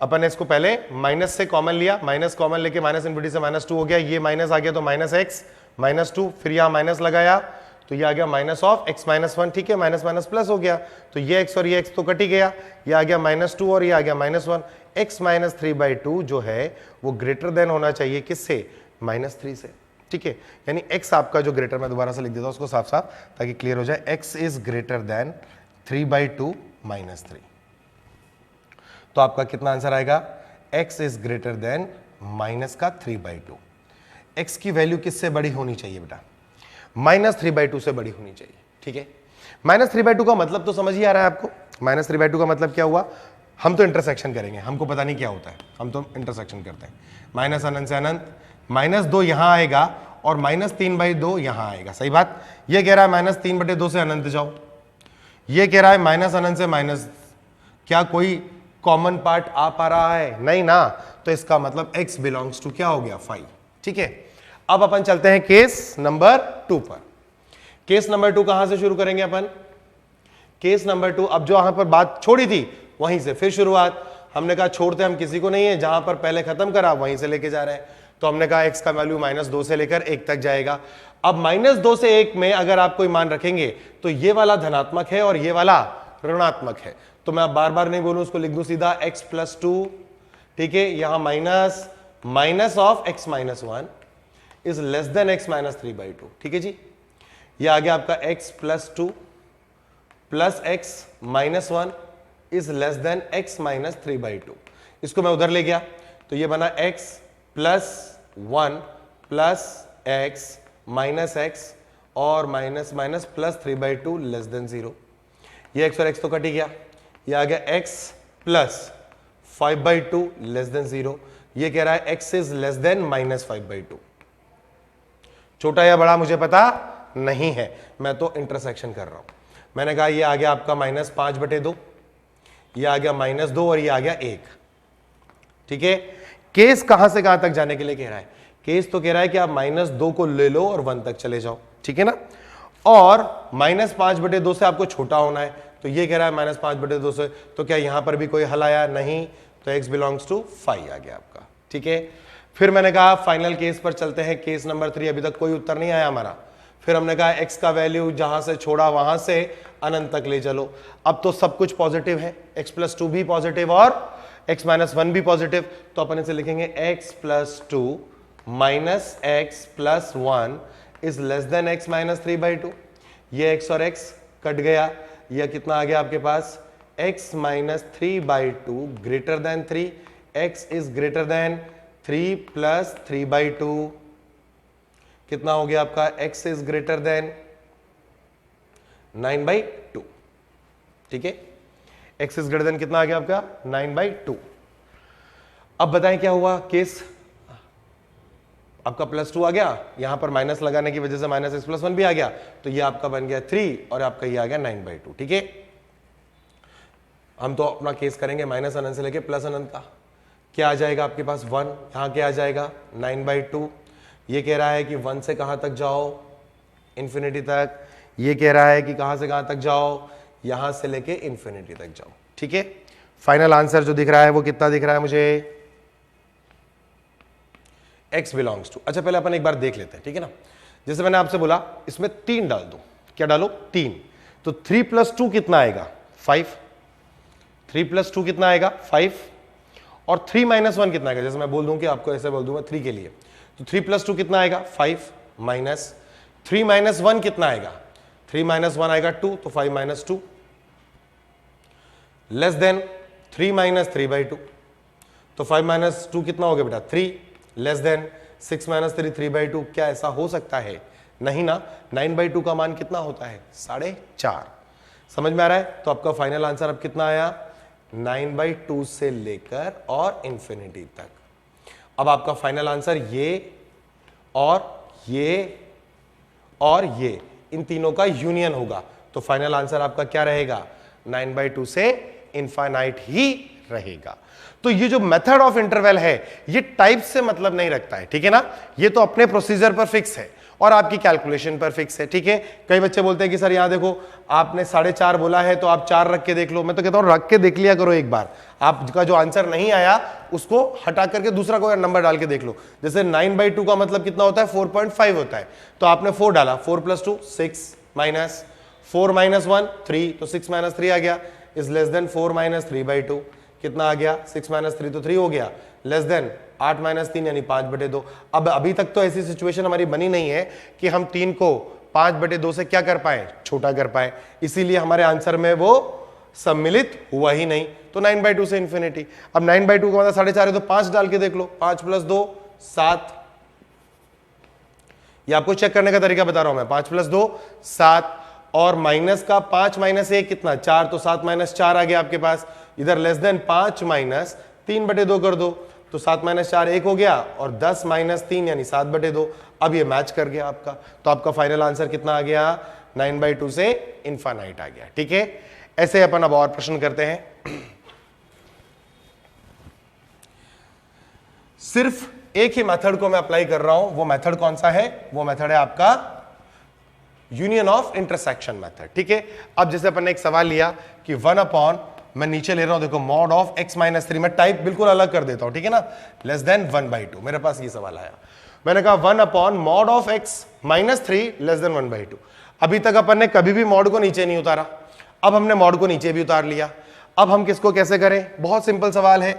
अपन ने इसको पहले माइनस से कॉमन लिया, माइनस कॉमन लेके माइनस इनफिनिटी से -2 हो गया, ये माइनस आ गया तो -x -2, फिर यहां माइनस लगाया तो ये आ गया -(x - 1), ठीक है, माइनस माइनस प्लस हो गया, तो ये x और ये x तो कट ही गया, ये आ गया -2 और ये आ गया -1। x - 3/2 जो है वो ग्रेटर देन होना चाहिए किससे, -3 से। ठीक है, यानी x आपका जो ग्रेटर, मैं दोबारा से लिख देता हूं उसको साफ साफ ताकि क्लियर हो जाए, x इज ग्रेटर देन 3/2 - 3। तो आपका कितना आंसर आएगा, x is greater then -3/2। x की वैल्यू किससे बड़ी होनी चाहिए बेटा, -3/2 से बड़ी होनी चाहिए। ठीक है, -3/2 का मतलब तो समझ ही आ रहा है आपको, -3/2 का मतलब क्या हुआ, हम तो इंटरसेक्शन करेंगे, हमको पता नहीं क्या होता है, हम तो इंटरसेक्शन करते हैं। माइनस अनंत से अनंत, -2 यहां आएगा और -3/2 यहां आएगा, सही बात। ये कह रहा है -3/2 से अनंत जाओ, ये कह रहा है माइनस अनंत से माइनस, क्या कोई कॉमन पार्ट आ पा रहा है? नहीं ना, तो इसका मतलब x बिलोंग्स टू क्या हो गया 5। ठीक है, अब अपन चलते हैं केस नंबर 2 पर। केस नंबर 2 कहां से शुरू करेंगे अपन? केस नंबर 2, अब जो यहां पर बात छोड़ी थी वहीं से फिर शुरुआत। हमने कहा छोड़ते हम किसी को नहीं है, जहां पर पहले खत्म करा वहीं से लेके जा रहे हैं। तो हमने कहा x का वैल्यू -2 से लेकर 1 तक जाएगा। अब -2 से 1 में अगर आप कोई मान रखेंगे तो ये वाला धनात्मक है और ये वाला ऋणात्मक है, तो मैं अब बार बार नहीं बोलूं, उसको लिख दूं सीधा x + 2। ठीक है, यहां minus of x - 1 is less then x - 3/2। ठीक है जी, ये आ गया आपका x + 2 plus x - 1 is less then x - 3/2। इसको मैं उधर ले गया तो ये बना x + 1 plus x minus x और minus minus plus 3/2 less than 0। ये x और x तो कट ही गया, ये आ गया x प्लस 5/2 लेस देन 0। ये कह रहा है x इज लेस देन -5/2। छोटा या बड़ा मुझे पता नहीं है, मैं तो इंटरसेक्शन कर रहा हूं। मैंने कहा ये आ गया आपका -5/2, ये आ गया -2 और ये आ गया 1। ठीक है, केस कहां से कहां तक जाने के लिए कह रहा है? केस तो कह रहा है कि आप -2 को ले लो और 1 तक चले जाओ। ठीक है ना, और -5/2 से आपको छोटा होना है, तो ये कह रहा है -5/2 से, तो क्या यहां पर भी कोई हल आया? नहीं, तो x बिलोंग्स टू 5 आ गया आपका। ठीक है, फिर मैंने कहा फाइनल केस पर चलते हैं, केस नंबर 3। अभी तक कोई उत्तर नहीं आया हमारा। फिर हमने कहा x का वैल्यू जहां से छोड़ा वहां से अनंत तक ले चलो। अब तो सब कुछ पॉजिटिव है, x + 2 भी पॉजिटिव और x - 1 भी पॉजिटिव, तो अपन इसे लिखेंगे x + 2 minus x + 1 is less then x - 3/2। ये x और x कट गया, यह कितना आ गया आपके पास? x - 3/2 greater than 3, x is greater then 3 + 3/2। कितना हो गया आपका? x is greater then 9/2। ठीक है, x इज ग्रेटर देन कितना आ गया आपका? 9/2। अब बताएं क्या हुआ? केस आपका +2 आ गया, यहां पर माइनस लगाने की वजह से -x + 1 भी आ गया, तो ये आपका बन गया 3 और आपका ये आ गया 9/2। ठीक है, हम तो अपना केस करेंगे माइनस अनंत से लेके प्लस अनंत का। क्या आ जाएगा आपके पास? 1। यहां क्या आ जाएगा? 9/2। ये कह रहा है कि 1 से कहां तक जाओ? इंफिनिटी तक। ये कह रहा है कि कहां से कहां तक जाओ? यहां से लेके इंफिनिटी तक जाओ। ठीक है, फाइनल आंसर जो दिख रहा है वो कितना दिख रहा है मुझे? x बिलोंग्स टू, अच्छा पहले अपन एक बार देख लेते हैं। ठीक है ना, जैसे मैंने आपसे बोला इसमें 3 डाल दो। क्या डालो? 3। तो 3 + 2 कितना आएगा? 5। 3 + 2 कितना आएगा? 5। और 3 - 1 कितना आएगा? जैसे मैं बोल दूं कि आपको ऐसे बोल दूंगा 3 के लिए, तो 3 + 2 कितना आएगा? 5 माइनस 3 - 1 कितना आएगा? 3 - 1 आएगा 2, तो 5 - 2 लेस देन 3 - 3/2। तो 5 - 2 कितना हो गया बेटा? 3 लेस देन 6 - 3 3/2। क्या ऐसा हो सकता है? नहीं ना, 9/2 का मान कितना होता है? 4.5। समझ में आ रहा है? तो आपका फाइनल आंसर अब कितना आया? 9/2 से लेकर और इंफिनिटी तक। अब आपका फाइनल आंसर ये और ये और ये, इन तीनों का यूनियन होगा, तो फाइनल आंसर आपका क्या रहेगा? 9/2 से इनफाइनाइट ही रहेगा। तो ये जो मेथड ऑफ इंटरवल है ये टाइप से मतलब नहीं रखता है। ठीक है ना, ये तो अपने प्रोसीजर पर फिक्स है और आपकी कैलकुलेशन पर फिक्स है। ठीक है, कई बच्चे बोलते हैं कि सर यहां देखो आपने 4.5 बोला है तो आप 4 रख के देख लो। मैं तो कहता हूं रख के देख लिया करो एक बार, आपका जो आंसर नहीं आया उसको हटा करके दूसरा कोई नंबर डाल के देख लो। जैसे 9/2 का मतलब कितना होता है? 4.5 होता है, तो आपने 4 डाला, 4 + 2 6 माइनस 4 - 1 3, तो 6 - 3 आ गया, इज लेस देन 4 - 3/2। कितना आ गया? 6 - 3 तो 3 हो गया, लेस देन 8 - 3 यानी 5/2। अब अभी तक तो ऐसी सिचुएशन हमारी बनी नहीं है कि हम 3 को 5/2 से क्या कर पाए? छोटा कर पाए, इसीलिए हमारे आंसर में वो सम्मिलित हुआ ही नहीं। तो 9/2 से इंफिनिटी। अब 9/2 का मतलब 4.5 है, तो 5 डाल के देख लो, 5 + 2 7। ये आपको चेक करने का तरीका बता रहा हूं मैं। 5 + 2 7 और माइनस का 5 - 1 कितना? 4, तो 7 - 4 आ गया आपके पास। इधर लेस देन 5 माइनस 3/2 कर दो, तो 7 माइनस 4 1 हो गया, और 10 माइनस 3 यानी 7/2। अब ये मैच कर गया आपका, तो आपका फाइनल आंसर कितना आ गया, 9/2 से इनफाइनाइट आ गया। ठीक है, ऐसे अपन अब और प्रश्न करते हैं। सिर्फ एक ही मेथड को मैं अप्लाई कर रहा हूं, वो मेथड कौन सा है, वो मेथड है आपका यूनियन ऑफ इंटरसेक्शन मेथड। ठीक है, अब जैसे अपन ने एक सवाल लिया कि 1 मैं नीचे ले रहा हूं, देखो मॉड ऑफ x माइनस 3, मैं टाइप बिल्कुल अलग कर देता हूं, ठीक है ना, लेस देन 1/2। मेरे पास ये सवाल आया, मैंने कहा 1 mod of x minus 3 less then 1/2। अभी तक अपन ने कभी भी मॉड को नीचे नहीं उतारा, अब हमने मॉड को नीचे भी उतार लिया। अब हम किसको कैसे करें, बहुत सिंपल सवाल है,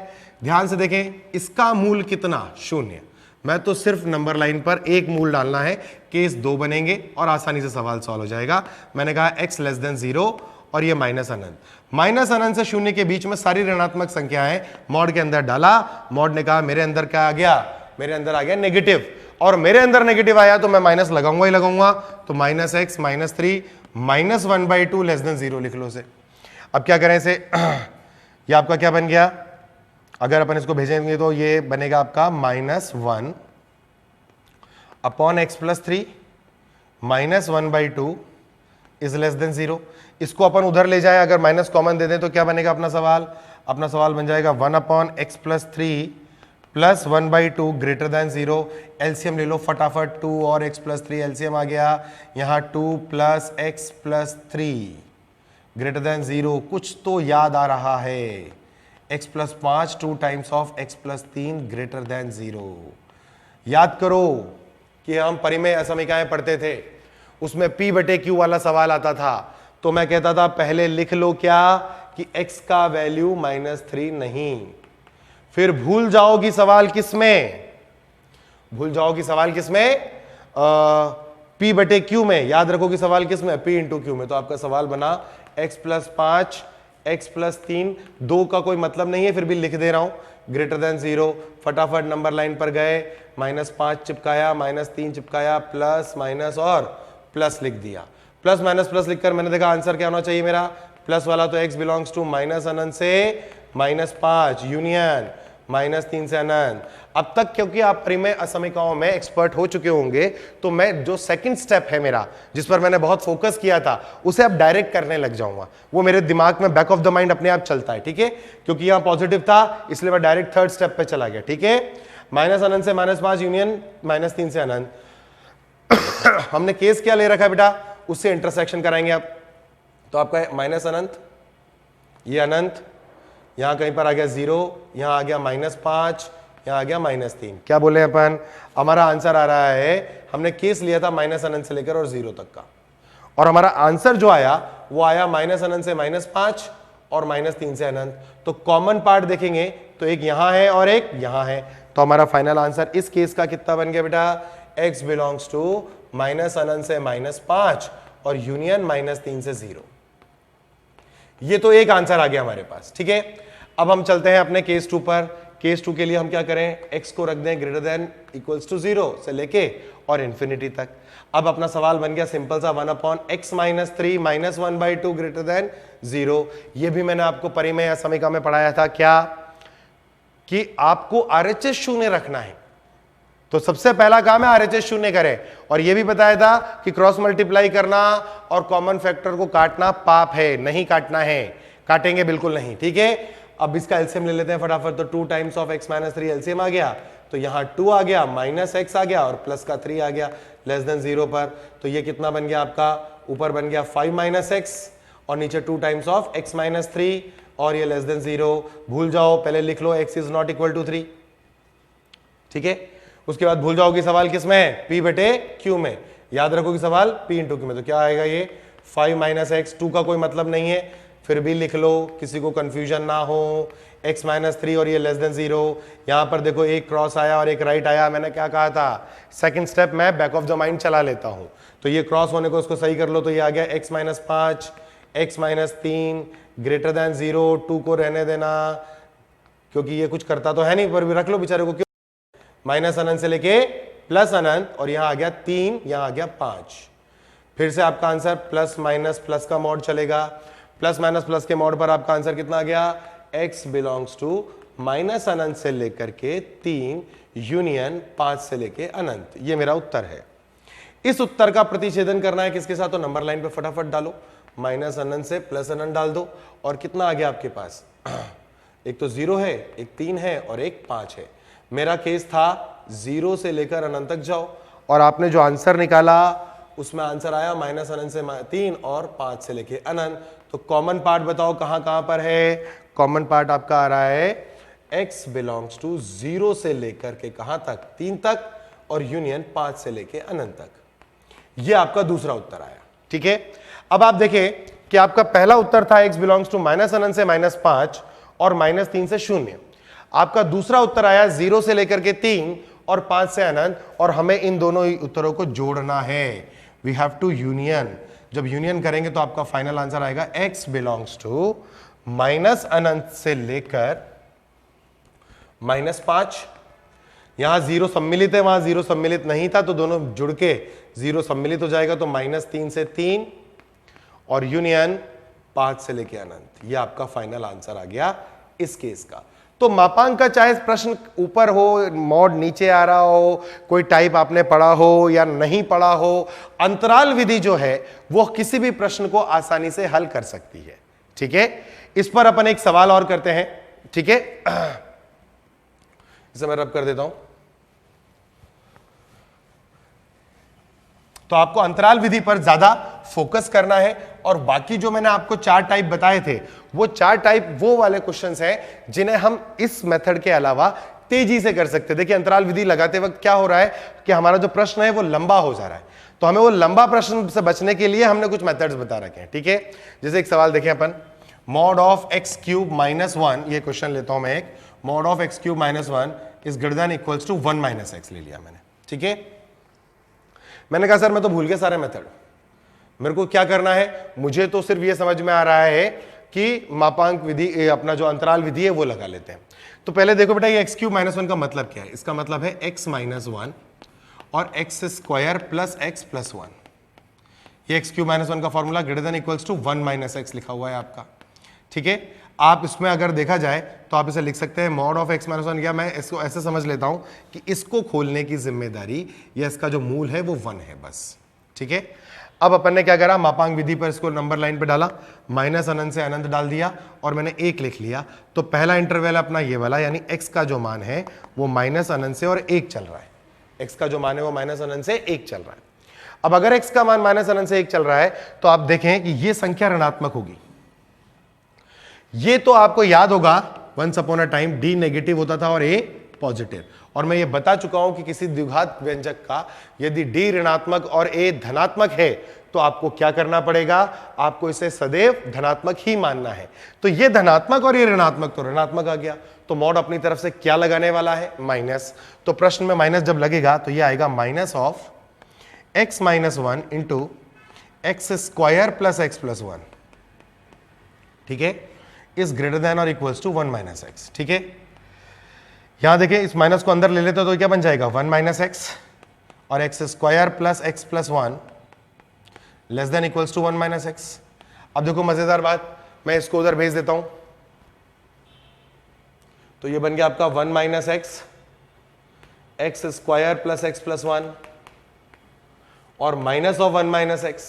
ध्यान से देखें। इसका मूल कितना, 0। मैं तो सिर्फ नंबर लाइन पर एक मूल डालना है, केस 2 बनेंगे और आसानी से सवाल सॉल्व हो जाएगा। मैंने कहा x लेस देन 0 और ये माइनस अनंत, माइनस अनंत से 0 के बीच में सारी ऋणात्मक संख्याएं मॉड के अंदर डाला। मॉड ने कहा मेरे अंदर क्या आ गया, मेरे अंदर आ गया नेगेटिव, और मेरे अंदर नेगेटिव आया तो मैं माइनस लगाऊंगा ही लगाऊंगा, तो minus x minus 3 minus 1/2 less than 0 लिख लो इसे। अब क्या करें इसे, ये आपका क्या बन गया, अगर अपन इसको भेजेंगे तो ये बनेगा आपका -1 upon x plus 3 minus 1/2 is less then 0। इसको अपन उधर ले जाए, अगर माइनस कॉमन दे दें तो क्या बनेगा अपना सवाल, अपना सवाल बन जाएगा 1 upon x plus 3 plus 1/2 greater than 0। LCM ले लो फटाफट, 2 और x प्लस 3 एलसीएम आ गया, यहां 2 plus x plus 3 greater then 0। कुछ तो याद आ रहा है, x plus 5 2 times of x plus 3 greater then 0। याद करो कि हम परिमेय असमीकाएं पढ़ते थे, उसमें p/q वाला सवाल आता था, तो मैं कहता था पहले लिख लो क्या कि x का वैल्यू -3 नहीं, फिर भूल जाओगी सवाल किसमें, भूल जाओगी सवाल किसमें, p/q में। याद रखोगी सवाल किसमें, p/q में। तो आपका सवाल बना x प्लस 5 x प्लस 3, 2 का कोई मतलब नहीं है, फिर भी लिख दे रहा हूं, ग्रेटर देन 0। फटाफट नंबर लाइन पर गए, -5 चिपकाया, -3 चिपकाया, प्लस माइनस और प्लस लिख दिया। प्लस माइनस प्लस लिखकर मैंने देखा आंसर क्या होना चाहिए मेरा, प्लस वाला तो x बिलोंग्स टू माइनस अनंत से -5 यूनियन -3 से अनंत। अब तक क्योंकि आप परिमेय असमीकाओं में एक्सपर्ट हो चुके होंगे, तो मैं जो सेकंड स्टेप है मेरा, जिस पर मैंने बहुत फोकस किया था, उसे अब डायरेक्ट करने लग जाऊंगा। वो मेरे दिमाग में बैक ऑफ द माइंड अपने आप चलता है, ठीक है, क्योंकि यहां पॉजिटिव था इसलिए मैं डायरेक्ट थर्ड स्टेप पे चला गया। ठीक है, माइनस अनंत से -5 यूनियन -3 से अनंत। हमने केस क्या ले रखा है बेटा, उससे इंटरसेक्शन कराएंगे आप। तो आपका माइनस अनंत, ये अनंत, यहां कहीं पर आ गया 0, यहां आ गया -5, यहां आ गया -3। क्या बोले अपन, हमारा आंसर आ रहा है, हमने केस लिया था माइनस अनंत से लेकर और 0 तक का, और हमारा आंसर जो आया वो आया माइनस अनंत से -5 और -3 से अनंत। तो कॉमन पार्ट देखेंगे तो एक यहां है और एक यहां है, तो हमारा फाइनल आंसर इस केस का कितना बन गया बेटा, x बिलोंग्स टू माइनस अनंत से -5 और यूनियन -3 से 0। ये तो एक आंसर आ गया हमारे पास। ठीक है, अब हम चलते हैं अपने केस 2 पर। केस 2 के लिए हम क्या करें, x को रख दें ग्रेटर देन इक्वल्स टू 0 से लेके और इंफिनिटी तक। अब अपना सवाल बन गया सिंपल सा, 1 upon x minus 3 minus 1/2 greater than 0। ये भी मैंने आपको परिमेय समीकरण में पढ़ाया था, क्या कि आपको RHS शून्य रखना है। तो सबसे पहला काम है RHS शून्य करें, और यह भी बताया था कि क्रॉस मल्टीप्लाई करना और कॉमन फैक्टर को काटना पाप है, नहीं काटना है, काटेंगे बिल्कुल नहीं। ठीक है, अब इसका एलसीएम ले लेते हैं फटाफट। तो 2 times of x minus 3 LCM आ गया, तो यहां 2 आ गया, माइनस x आ गया और प्लस का 3 आ गया लेस देन 0 पर। तो ये कितना बन गया आपका, ऊपर बन गया 5 माइनस x और नीचे 2 टाइम्स ऑफ x माइनस 3 और ये लेस देन 0। भूल जाओ, पहले लिख लो x is not equal to 3। ठीक है, उसके बाद भूल जाओगी सवाल किसमें है, p/q में। याद रखोगी सवाल p/q में, तो क्या आएगा ये 5 माइनस x, 2 का कोई मतलब नहीं है, फिर भी लिख लो, किसी को कंफ्यूजन ना हो। x माइनस 3 और ये लेस देन 0। यहां पर देखो एक क्रॉस आया और एक राइट आया, मैंने क्या कहा था, सेकंड स्टेप मैं बैक ऑफ द माइंड चला लेता हूं। तो ये क्रॉस होने को उसको सही कर लो, तो ये आ गया x minus 5 x minus 3 greater then 0। 2 को रहने देना क्योंकि ये कुछ करता तो है नहीं, पर भी रख लो बेचारे को, क्यों, माइनस अनंत से लेके प्लस अनंत, और यहां आ गया 3, यहां आ गया 5। फिर से आपका आंसर प्लस माइनस प्लस का मॉड चलेगा, प्लस माइनस प्लस के मॉड पर आपका आंसर कितना आ गया, x बिलोंग्स टू माइनस अनंत से लेकर के 3 यूनियन 5 से लेके अनंत। ये मेरा उत्तर है। इस उत्तर का प्रतिच्छेदन करना है किसके साथ, तो नंबर लाइन पे फटाफट डालो, माइनस अनंत से प्लस अनंत डाल दो, और कितना आ गया आपके पास, एक तो 0 है, एक 3 है और एक 5 है। मेरा केस था 0 से लेकर अनंत तक जाओ, और आपने जो आंसर निकाला उसमें आंसर आया माइनस अनंत से 3 और 5 से लेके अनंत। तो कॉमन पार्ट बताओ कहां कहां पर है, कॉमन पार्ट आपका आ रहा है x बिलोंग्स टू 0 से लेकर के कहां तक, 3 तक, और यूनियन 5 से लेके अनंत तक। ये आपका दूसरा उत्तर आया। ठीक है, अब आप देखें कि आपका पहला उत्तर था x बिलोंग्स टू माइनस अनंत से -5 और -3 से 0। आपका दूसरा उत्तर आया 0 से लेकर के 3 और 5 से अनंत, और हमें इन दोनों ही उत्तरों को जोड़ना है। We have to union. जब यूनियन करेंगे तो आपका फाइनल आंसर आएगा x बिलोंग्स टू माइनस अनंत से लेकर -5। यहां 0 सम्मिलित है, वहां 0 सम्मिलित नहीं था, तो दोनों जुड़ के 0 सम्मिलित हो जाएगा, तो -3 से 3 और यूनियन 5 से लेके अनंत। ये आपका फाइनल आंसर आ गया इस केस का। तो मापांक का चाहे प्रश्न ऊपर हो, मॉड नीचे आ रहा हो, कोई टाइप आपने पढ़ा हो या नहीं पढ़ा हो, अंतराल विधि जो है वो किसी भी प्रश्न को आसानी से हल कर सकती है। ठीक है, इस पर अपन एक सवाल और करते हैं। ठीक है, इसे मैं रब कर देता हूं। तो आपको अंतराल विधि पर ज्यादा फोकस करना है, और बाकी जो मैंने आपको 4 टाइप बताए थे वो 4 टाइप वो वाले क्वेश्चंस हैं जिन्हें हम इस मेथड के अलावा तेजी से कर सकते हैं। देखिए, अंतराल विधि लगाते वक्त क्या हो रहा है कि हमारा जो प्रश्न है वो लंबा हो जा रहा है, तो हमें वो लंबा प्रश्न से बचने के लिए हमने कुछ मेथड्स बता रखे हैं। ठीक है, जैसे एक सवाल देखें अपन, मॉड ऑफ x क्यूब -1, ये क्वेश्चन लेता हूं मैं एक, mod of x cube -1 is greater than equals to 1 - x ले लिया मैंने। ठीक है, मैंने कहा सर मैं तो भूल गया सारे मेथड, मेरे को क्या करना है, मुझे तो सिर्फ ये समझ में आ रहा है कि मापांक विधि, अपना जो अंतराल विधि है वो लगा लेते हैं। तो पहले देखो बेटा, ये x क्यूब -1 का मतलब क्या है, इसका मतलब है x -1 और x square plus x plus 1। ये x क्यूब -1 का formula greater than equals to 1 - x लिखा हुआ है आपका। ठीक है, आप इसमें अगर देखा जाए तो आप इसे लिख सकते हैं मॉड ऑफ x -1, या मैं इसको ऐसे समझ लेता हूं कि इसको खोलने की जिम्मेदारी या इसका जो मूल है वो 1 है बस। ठीक है, अब अपन ने क्या करा, मापांक विधि पर इसको नंबर लाइन पे डाला, माइनस अनंत से अनंत डाल दिया, और मैंने 1 लिख लिया। तो पहला इंटरवल अपना ये वाला, यानी x का जो मान है वो माइनस अनंत से और 1 चल रहा है। x का जो मान है वो माइनस अनंत से 1 चल रहा है। अब अगर x का मान माइनस अनंत से 1 चल रहा है तो आप देखें कि ये संख्या ऋणात्मक होगी। ये तो आपको याद होगा, once upon a time d negative होता था और a पॉजिटिव, और मैं ये बता चुका हूं कि किसी द्विघात व्यंजक का यदि d ऋणात्मक और a धनात्मक है तो आपको क्या करना पड़ेगा, आपको इसे सदैव धनात्मक ही मानना है। तो ये धनात्मक और ये ऋणात्मक, तो ऋणात्मक आ गया, तो मॉड अपनी तरफ से क्या लगाने वाला है, माइनस। तो प्रश्न में माइनस जब लगेगा तो ये आएगा minus of x -1 into x square plus x plus 1। ठीक है, इज ग्रेटर देन और इक्वल्स टू 1 - x। ठीक है, यहां देखिए इस माइनस को अंदर ले लेते तो क्या बन जाएगा, 1 - x और x square plus x plus 1 less than equals to 1 - x। अब देखो मजेदार बात, मैं इसको उधर भेज देता हूं, तो ये बन गया आपका 1 - x, x square plus x plus 1 और minus of 1 - x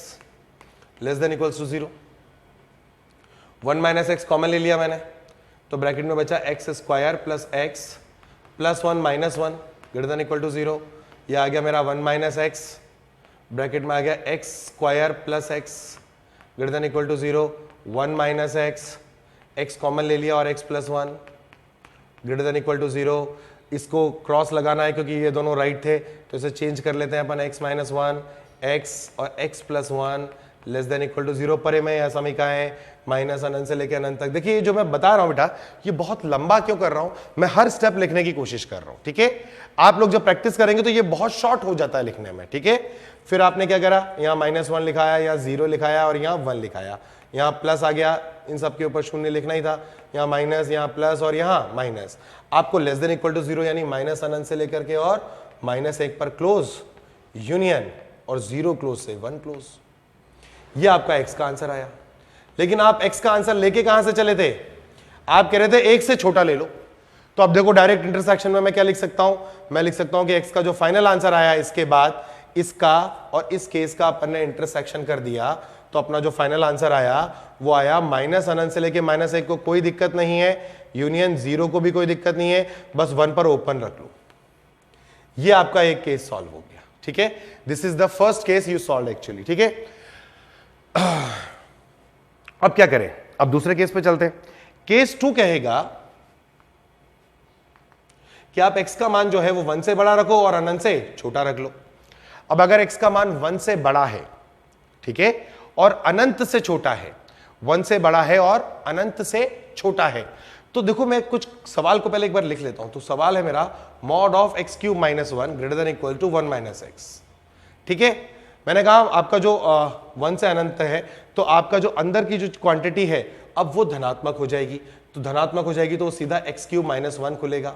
less than equals to 0। 1 - x common ले लिया मैंने, तो ब्रैकेट में बचा x square plus x plus 1 minus 1 greater than equal to 0। ये आ गया मेरा 1 - x, ब्रैकेट में आ गया x square plus x greater than equal to 0। 1 - x, x common ले लिया और x plus 1 greater than equal to 0। इसको क्रॉस लगाना है क्योंकि ये दोनों राइट थे, तो इसे चेंज कर लेते हैं अपन, x - 1 x और x plus 1 less than equal to 0। परे में यह समीकरण माइनस अनंत से लेकर अनंत तक। देखिए ये जो मैं बता रहा हूं बेटा, ये बहुत लंबा क्यों कर रहा हूं, मैं हर स्टेप लिखने की कोशिश कर रहा हूं। ठीक है, आप लोग जब प्रैक्टिस करेंगे तो ये बहुत शॉर्ट हो जाता है लिखने में। ठीक है, फिर आपने क्या करा, यहाँ -1 लिखाया या 0 लिखाया और यहाँ 1 लिखाया, यहाँ प्लस आ गया, इन सब के ऊपर 0 लिखना ही था, यहाँ माइनस, यहाँ प्लस और यहाँ माइनस। आपको लेस देन इक्वल टू 0 यानी माइनस अनंत से लेकर के और -1 पर क्लोज यूनियन और 0 क्लोज से 1 क्लोज। ये आपका x का आंसर आया। लेकिन आप x का आंसर लेके कहां से चले थे, आप कह रहे थे एक से छोटा ले लो, तो अब देखो डायरेक्ट इंटरसेक्शन में मैं क्या लिख सकता हूं, मैं लिख सकता हूं कि x का जो फाइनल आंसर आया इसके बाद इसका और इस केस का अपन ने इंटरसेक्शन कर दिया, तो अपना जो फाइनल आंसर आया वो आया माइनस अनंत से लेके माइनस 1 को कोई दिक्कत नहीं है, यूनियन 0 को भी कोई दिक्कत नहीं है, बस 1 पर ओपन रख लो। ये आपका एक केस सॉल्व हो गया, ठीक है। This is the first case you solve actually, ठीक है। अब क्या करें, अब दूसरे केस पे चलते हैं। केस 2 कहेगा कि आप x का मान जो है वो 1 से बड़ा रखो और अनंत से छोटा रख लो। अब अगर x का मान 1 से बड़ा है, ठीक है, और अनंत से छोटा है, 1 से बड़ा है और अनंत से छोटा है, तो देखो मैं कुछ सवाल को पहले एक बार लिख लेता हूं। तो सवाल है मेरा mod of x cube minus 1 greater than equal to 1 minus x, ठीक है। मैंने कहा आपका जो 1 से अनंत है, तो आपका जो अंदर की जो क्वांटिटी है अब वो धनात्मक हो जाएगी, तो धनात्मक हो जाएगी तो वो सीधा x क्यूब माइनस 1 खुलेगा,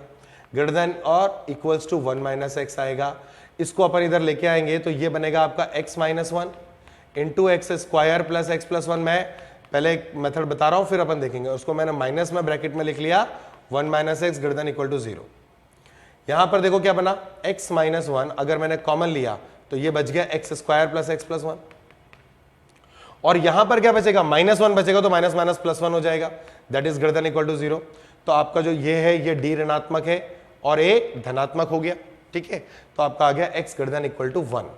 ग्रेटर देन और इक्वल्स टू 1 माइनस एक्स आएगा। इसको अपन इधर लेके आएंगे तो ये बनेगा आपका x minus 1 into x square plus x plus 1। मैं पहले एक मेथड बता रहा हूं फिर अपन देखेंगे। उसको मैंने माइनस में ब्रैकेट में लिख लिया 1 minus x greater than equal to 0। यहां पर देखो क्या बना, x माइनस 1 अगर मैंने कॉमन लिया तो ये बच गया x square plus x plus 1, और यहां पर क्या बचेगा, माइनस 1 बचेगा, तो माइनस माइनस प्लस 1 हो जाएगा, that is greater than equal to 0। तो आपका जो ये है ये d ऋणात्मक है और a धनात्मक हो गया, ठीक है। तो आपका आ गया x greater than equal to 1,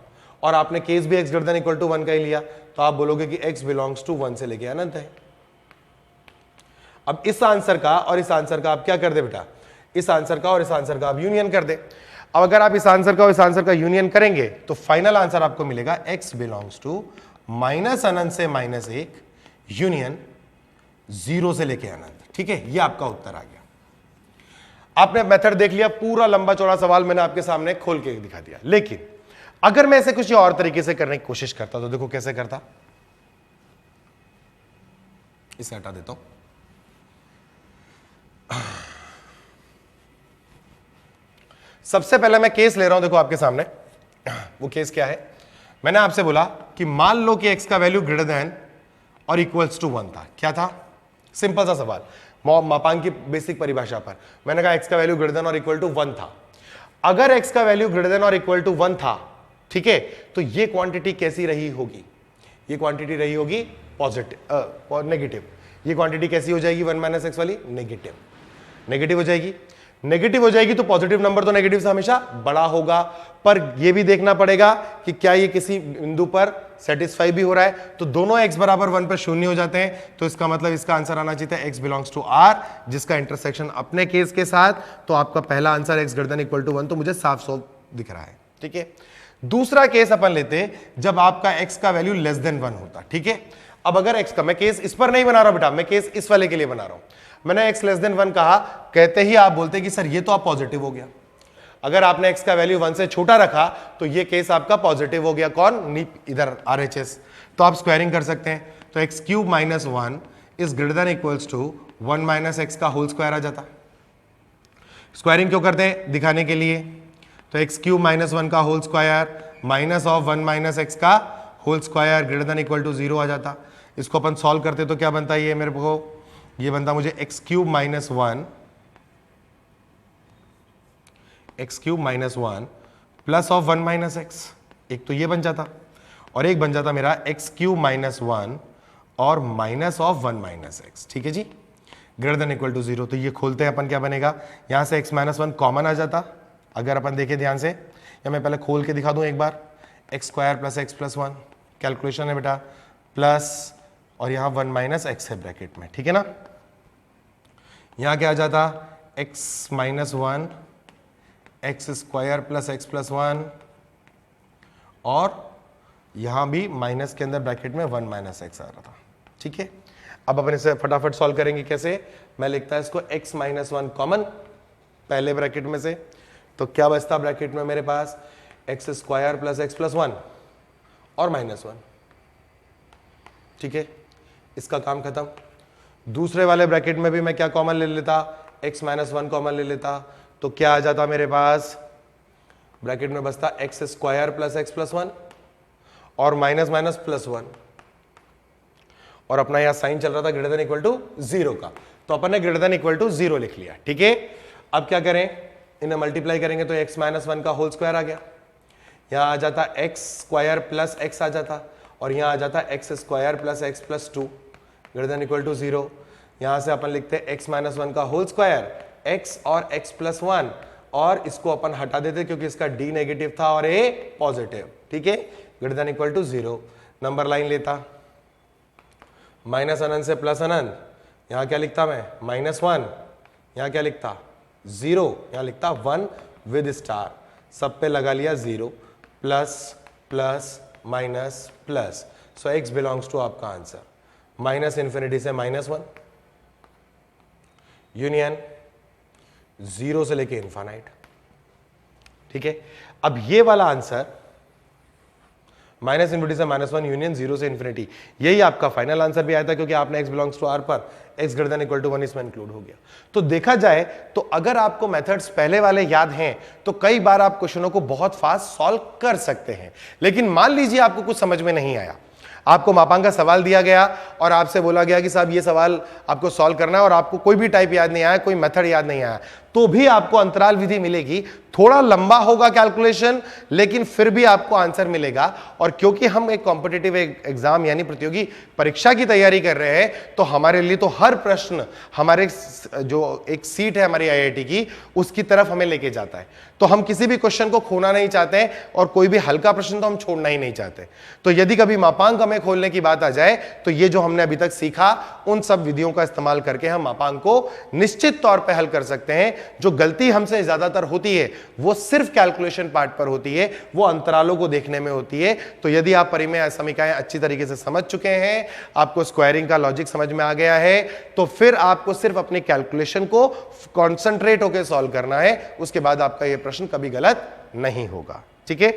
और आपने केस भी x greater than equal to 1 का ही लिया, तो आप बोलोगे कि x बिलोंग्स टू 1 से लेके अनंत है। अब इस आंसर का और इस आंसर का आप क्या कर दे बेटा, इस आंसर का और इस आंसर का आप यूनियन कर दे। अब अगर आप इस आंसर का और इस आंसर का यूनियन करेंगे तो फाइनल आंसर आपको मिलेगा x बिलोंग्स टू माइनस अनंत से माइनस 1 यूनियन 0 से लेके अनंत, ठीक है। ये आपका उत्तर आ गया। आपने मेथड देख लिया, पूरा लंबा चौड़ा सवाल मैंने आपके सामने खोल के दिखा दिया। लेकिन अगर मैं इसे कुछ और तरीके से करने की कोशिश करता तो देखो कैसे करता, इसे हटा देता हूं। सबसे पहले मैं केस ले रहा हूं, देखो आपके सामने। वो केस क्या है, मैंने आपसे बोला कि मान लो कि x का वैल्यू ग्रेटर देन और इक्वल्स टू 1 था। क्या था, सिंपल सा सवाल, मापांक की बेसिक परिभाषा पर मैंने कहा x का वैल्यू ग्रेटर देन और इक्वल टू 1 था। अगर x का वैल्यू ग्रेटर देन और इक्वल टू 1 था, ठीक है, तो ये क्वांटिटी कैसी रही होगी, ये क्वांटिटी रही होगी पॉजिटिव और नेगेटिव। ये क्वांटिटी कैसी हो जाएगी, 1 माइनस एक्स वाली, नेगेटिव। नेगेटिव हो जाएगी, नेगेटिव हो जाएगी तो पॉजिटिव नंबर तो नेगेटिव से हमेशा बड़ा होगा, पर यह भी देखना पड़ेगा कि क्या ये किसी बिंदु पर सेटिस्फाई भी हो रहा है। तो दोनों x बराबर 1 पर शून्य हो जाते हैं, तो इसका मतलब इसका आंसर आना चाहिए था x बिलोंग्स टू r, जिसका इंटरसेक्शन अपने केस के साथ, तो आपका पहला answer x greater than equal to 1 तो मुझे साफ साफ दिख रहा है, ठीक है। दूसरा केस अपन लेते जब आपका x का वैल्यू लेस देन 1 होता, ठीक है। अब अगर x का, मैं केस इस पर नहीं बना रहा बेटा, मैं केस इस वाले के लिए बना रहा हूं। मैंने x लेस देन 1 कहा, कहते ही आप बोलते कि सर ये तो आप पॉजिटिव हो गया। अगर आपने x का वैल्यू 1 से छोटा रखा तो ये केस आपका पॉजिटिव हो गया। कौन, इधर RHS। तो आप स्क्वायरिंग कर सकते हैं, तो x cube minus 1 is greater than equals to 1 minus x का होल स्क्वायर आ जाता। स्क्वायरिंग क्यों करते हैं, दिखाने के लिए। तो x क्यूब माइनस 1 का whole square minus of 1 minus x का whole square greater than equal to 0 आ जाता। इसको अपन सॉल्व करते तो क्या बनता है, ये मेरे को ये बनता मुझे x cube minus 1 x cube minus 1 plus of 1 minus x, एक तो ये बन जाता, और एक बन जाता मेरा x क्यूब माइनस 1 और माइनस ऑफ 1 माइनस एक्स, ठीक है जी, ग्रेटर देन इक्वल टू 0। तो ये खोलते हैं अपन, क्या बनेगा, यहां से x माइनस 1 कॉमन आ जाता। अगर अपन देखें ध्यान से, या मैं पहले खोल के दिखा दूं एक बार, x square plus x plus 1 calculation है बेटा, प्लस और यहां 1 माइनस एक्स है ब्रैकेट में, ठीक है ना। यहां क्या आ जाता, x minus 1 x square plus x plus 1, और यहां भी माइनस के अंदर ब्रैकेट में 1 माइनस एक्स आ रहा था, ठीक है। अब अपन इसे फटाफट सॉल्व करेंगे, कैसे, मैं लिखता इसको x माइनस 1 कॉमन पहले ब्रैकेट में से, तो क्या बचता ब्रैकेट में मेरे पास, x square plus x plus 1 और माइनस 1, ठीक है, इसका काम खत्म। दूसरे वाले ब्रैकेट में भी मैं क्या कॉमन ले लेता, x माइनस 1 कॉमन ले लेता, तो क्या आ जाता मेरे पास, ब्रैकेट में बचता x square plus x plus 1 और माइनस माइनस प्लस 1, और अपना यहां साइन चल रहा था ग्रेटर देन इक्वल टू 0 का, तो अपन ने ग्रेटर देन इक्वल टू 0 लिख लिया। ठीक है, अब क्या करें, इन्हें मल्टीप्लाई करेंगे तो x माइनस 1 का होल स्क्वायर आ गया, यहां आ जाता x स्क्वायर प्लस x आ जाता, और यहां आ जाता x square plus x plus 2 greater than equal to 0। यहां से अपन लिखते हैं x माइनस 1 का होल स्क्वायर, x और x प्लस 1, और इसको अपन हटा देते क्योंकि इसका d नेगेटिव था और a पॉजिटिव। ठीक है, greater than equal to 0। Number line लेता, माइनस अनंत से प्लस अनंत, यहां क्या लिखता मैं -1, यहां क्या लिखता 0, यहां लिखता 1 विद स्टार, सब पे लगा लिया 0, plus plus minus plus, so x belongs to आपका आंसर माइनस इंफिनिटी से -1 यूनियन 0 से लेके इनफाइनाइट। ठीक है, अब ये वाला आंसर माइनस इनफिनिटी से -1 यूनियन 0 से इन्फिनिटी, यही आपका फाइनल आंसर भी आया था क्योंकि आपने x बिलोंग्स टू r पर x greater than equal to 1 इसमें इंक्लूड हो गया। तो देखा जाए तो अगर आपको मेथड्स पहले वाले याद हैं तो कई बार आप क्वेश्चनों को बहुत फास्ट सॉल्व कर सकते हैं। लेकिन मान लीजिए आपको कुछ समझ में नहीं आया, आपको मापांक का सवाल दिया गया और आपसे बोला गया कि साहब ये सवाल आपको सॉल्व करना है और आपको कोई भी टाइप याद नहीं आया, कोई मेथड याद नहीं आया, तो भी आपको अंतराल विधि मिलेगी। थोड़ा लंबा होगा कैलकुलेशन, लेकिन फिर भी आपको आंसर मिलेगा। और क्योंकि हम एक कॉम्पिटिटिव एग्जाम यानी प्रतियोगी परीक्षा की तैयारी कर रहे हैं, तो हमारे लिए तो हर प्रश्न हमारे जो एक सीट है हमारी आईआईटी की, उसकी तरफ हमें लेके जाता है। तो हम किसी भी क्वेश्चन को खोना नहीं चाहते हैं और कोई भी हल्का प्रश्न तो हम छोड़ना ही नहीं चाहते। तो यदि कभी मापांक हमें खोलने की बात आ जाए तो ये जो हमने अभी तक सीखा उन सब विधियों का इस्तेमाल करके हम मापांक को निश्चित तौर पे हल कर सकते हैं। जो गलती हमसे ज्यादातर होती है वो सिर्फ कैलकुलेशन पार्ट पर होती है, वो अंतरालों को देखने में होती है। तो यदि आप परिमेय समीकरण अच्छी तरीके से समझ चुके हैं, आपको स्क्वायरिंग का लॉजिक समझ में आ गया है, तो फिर आपको सिर्फ अपने कैलकुलेशन को कॉन्सेंट्रेट होकर सॉल्व करना है। उसके बाद आपका यह प्रश्न कभी गलत नहीं होगा। ठीक है।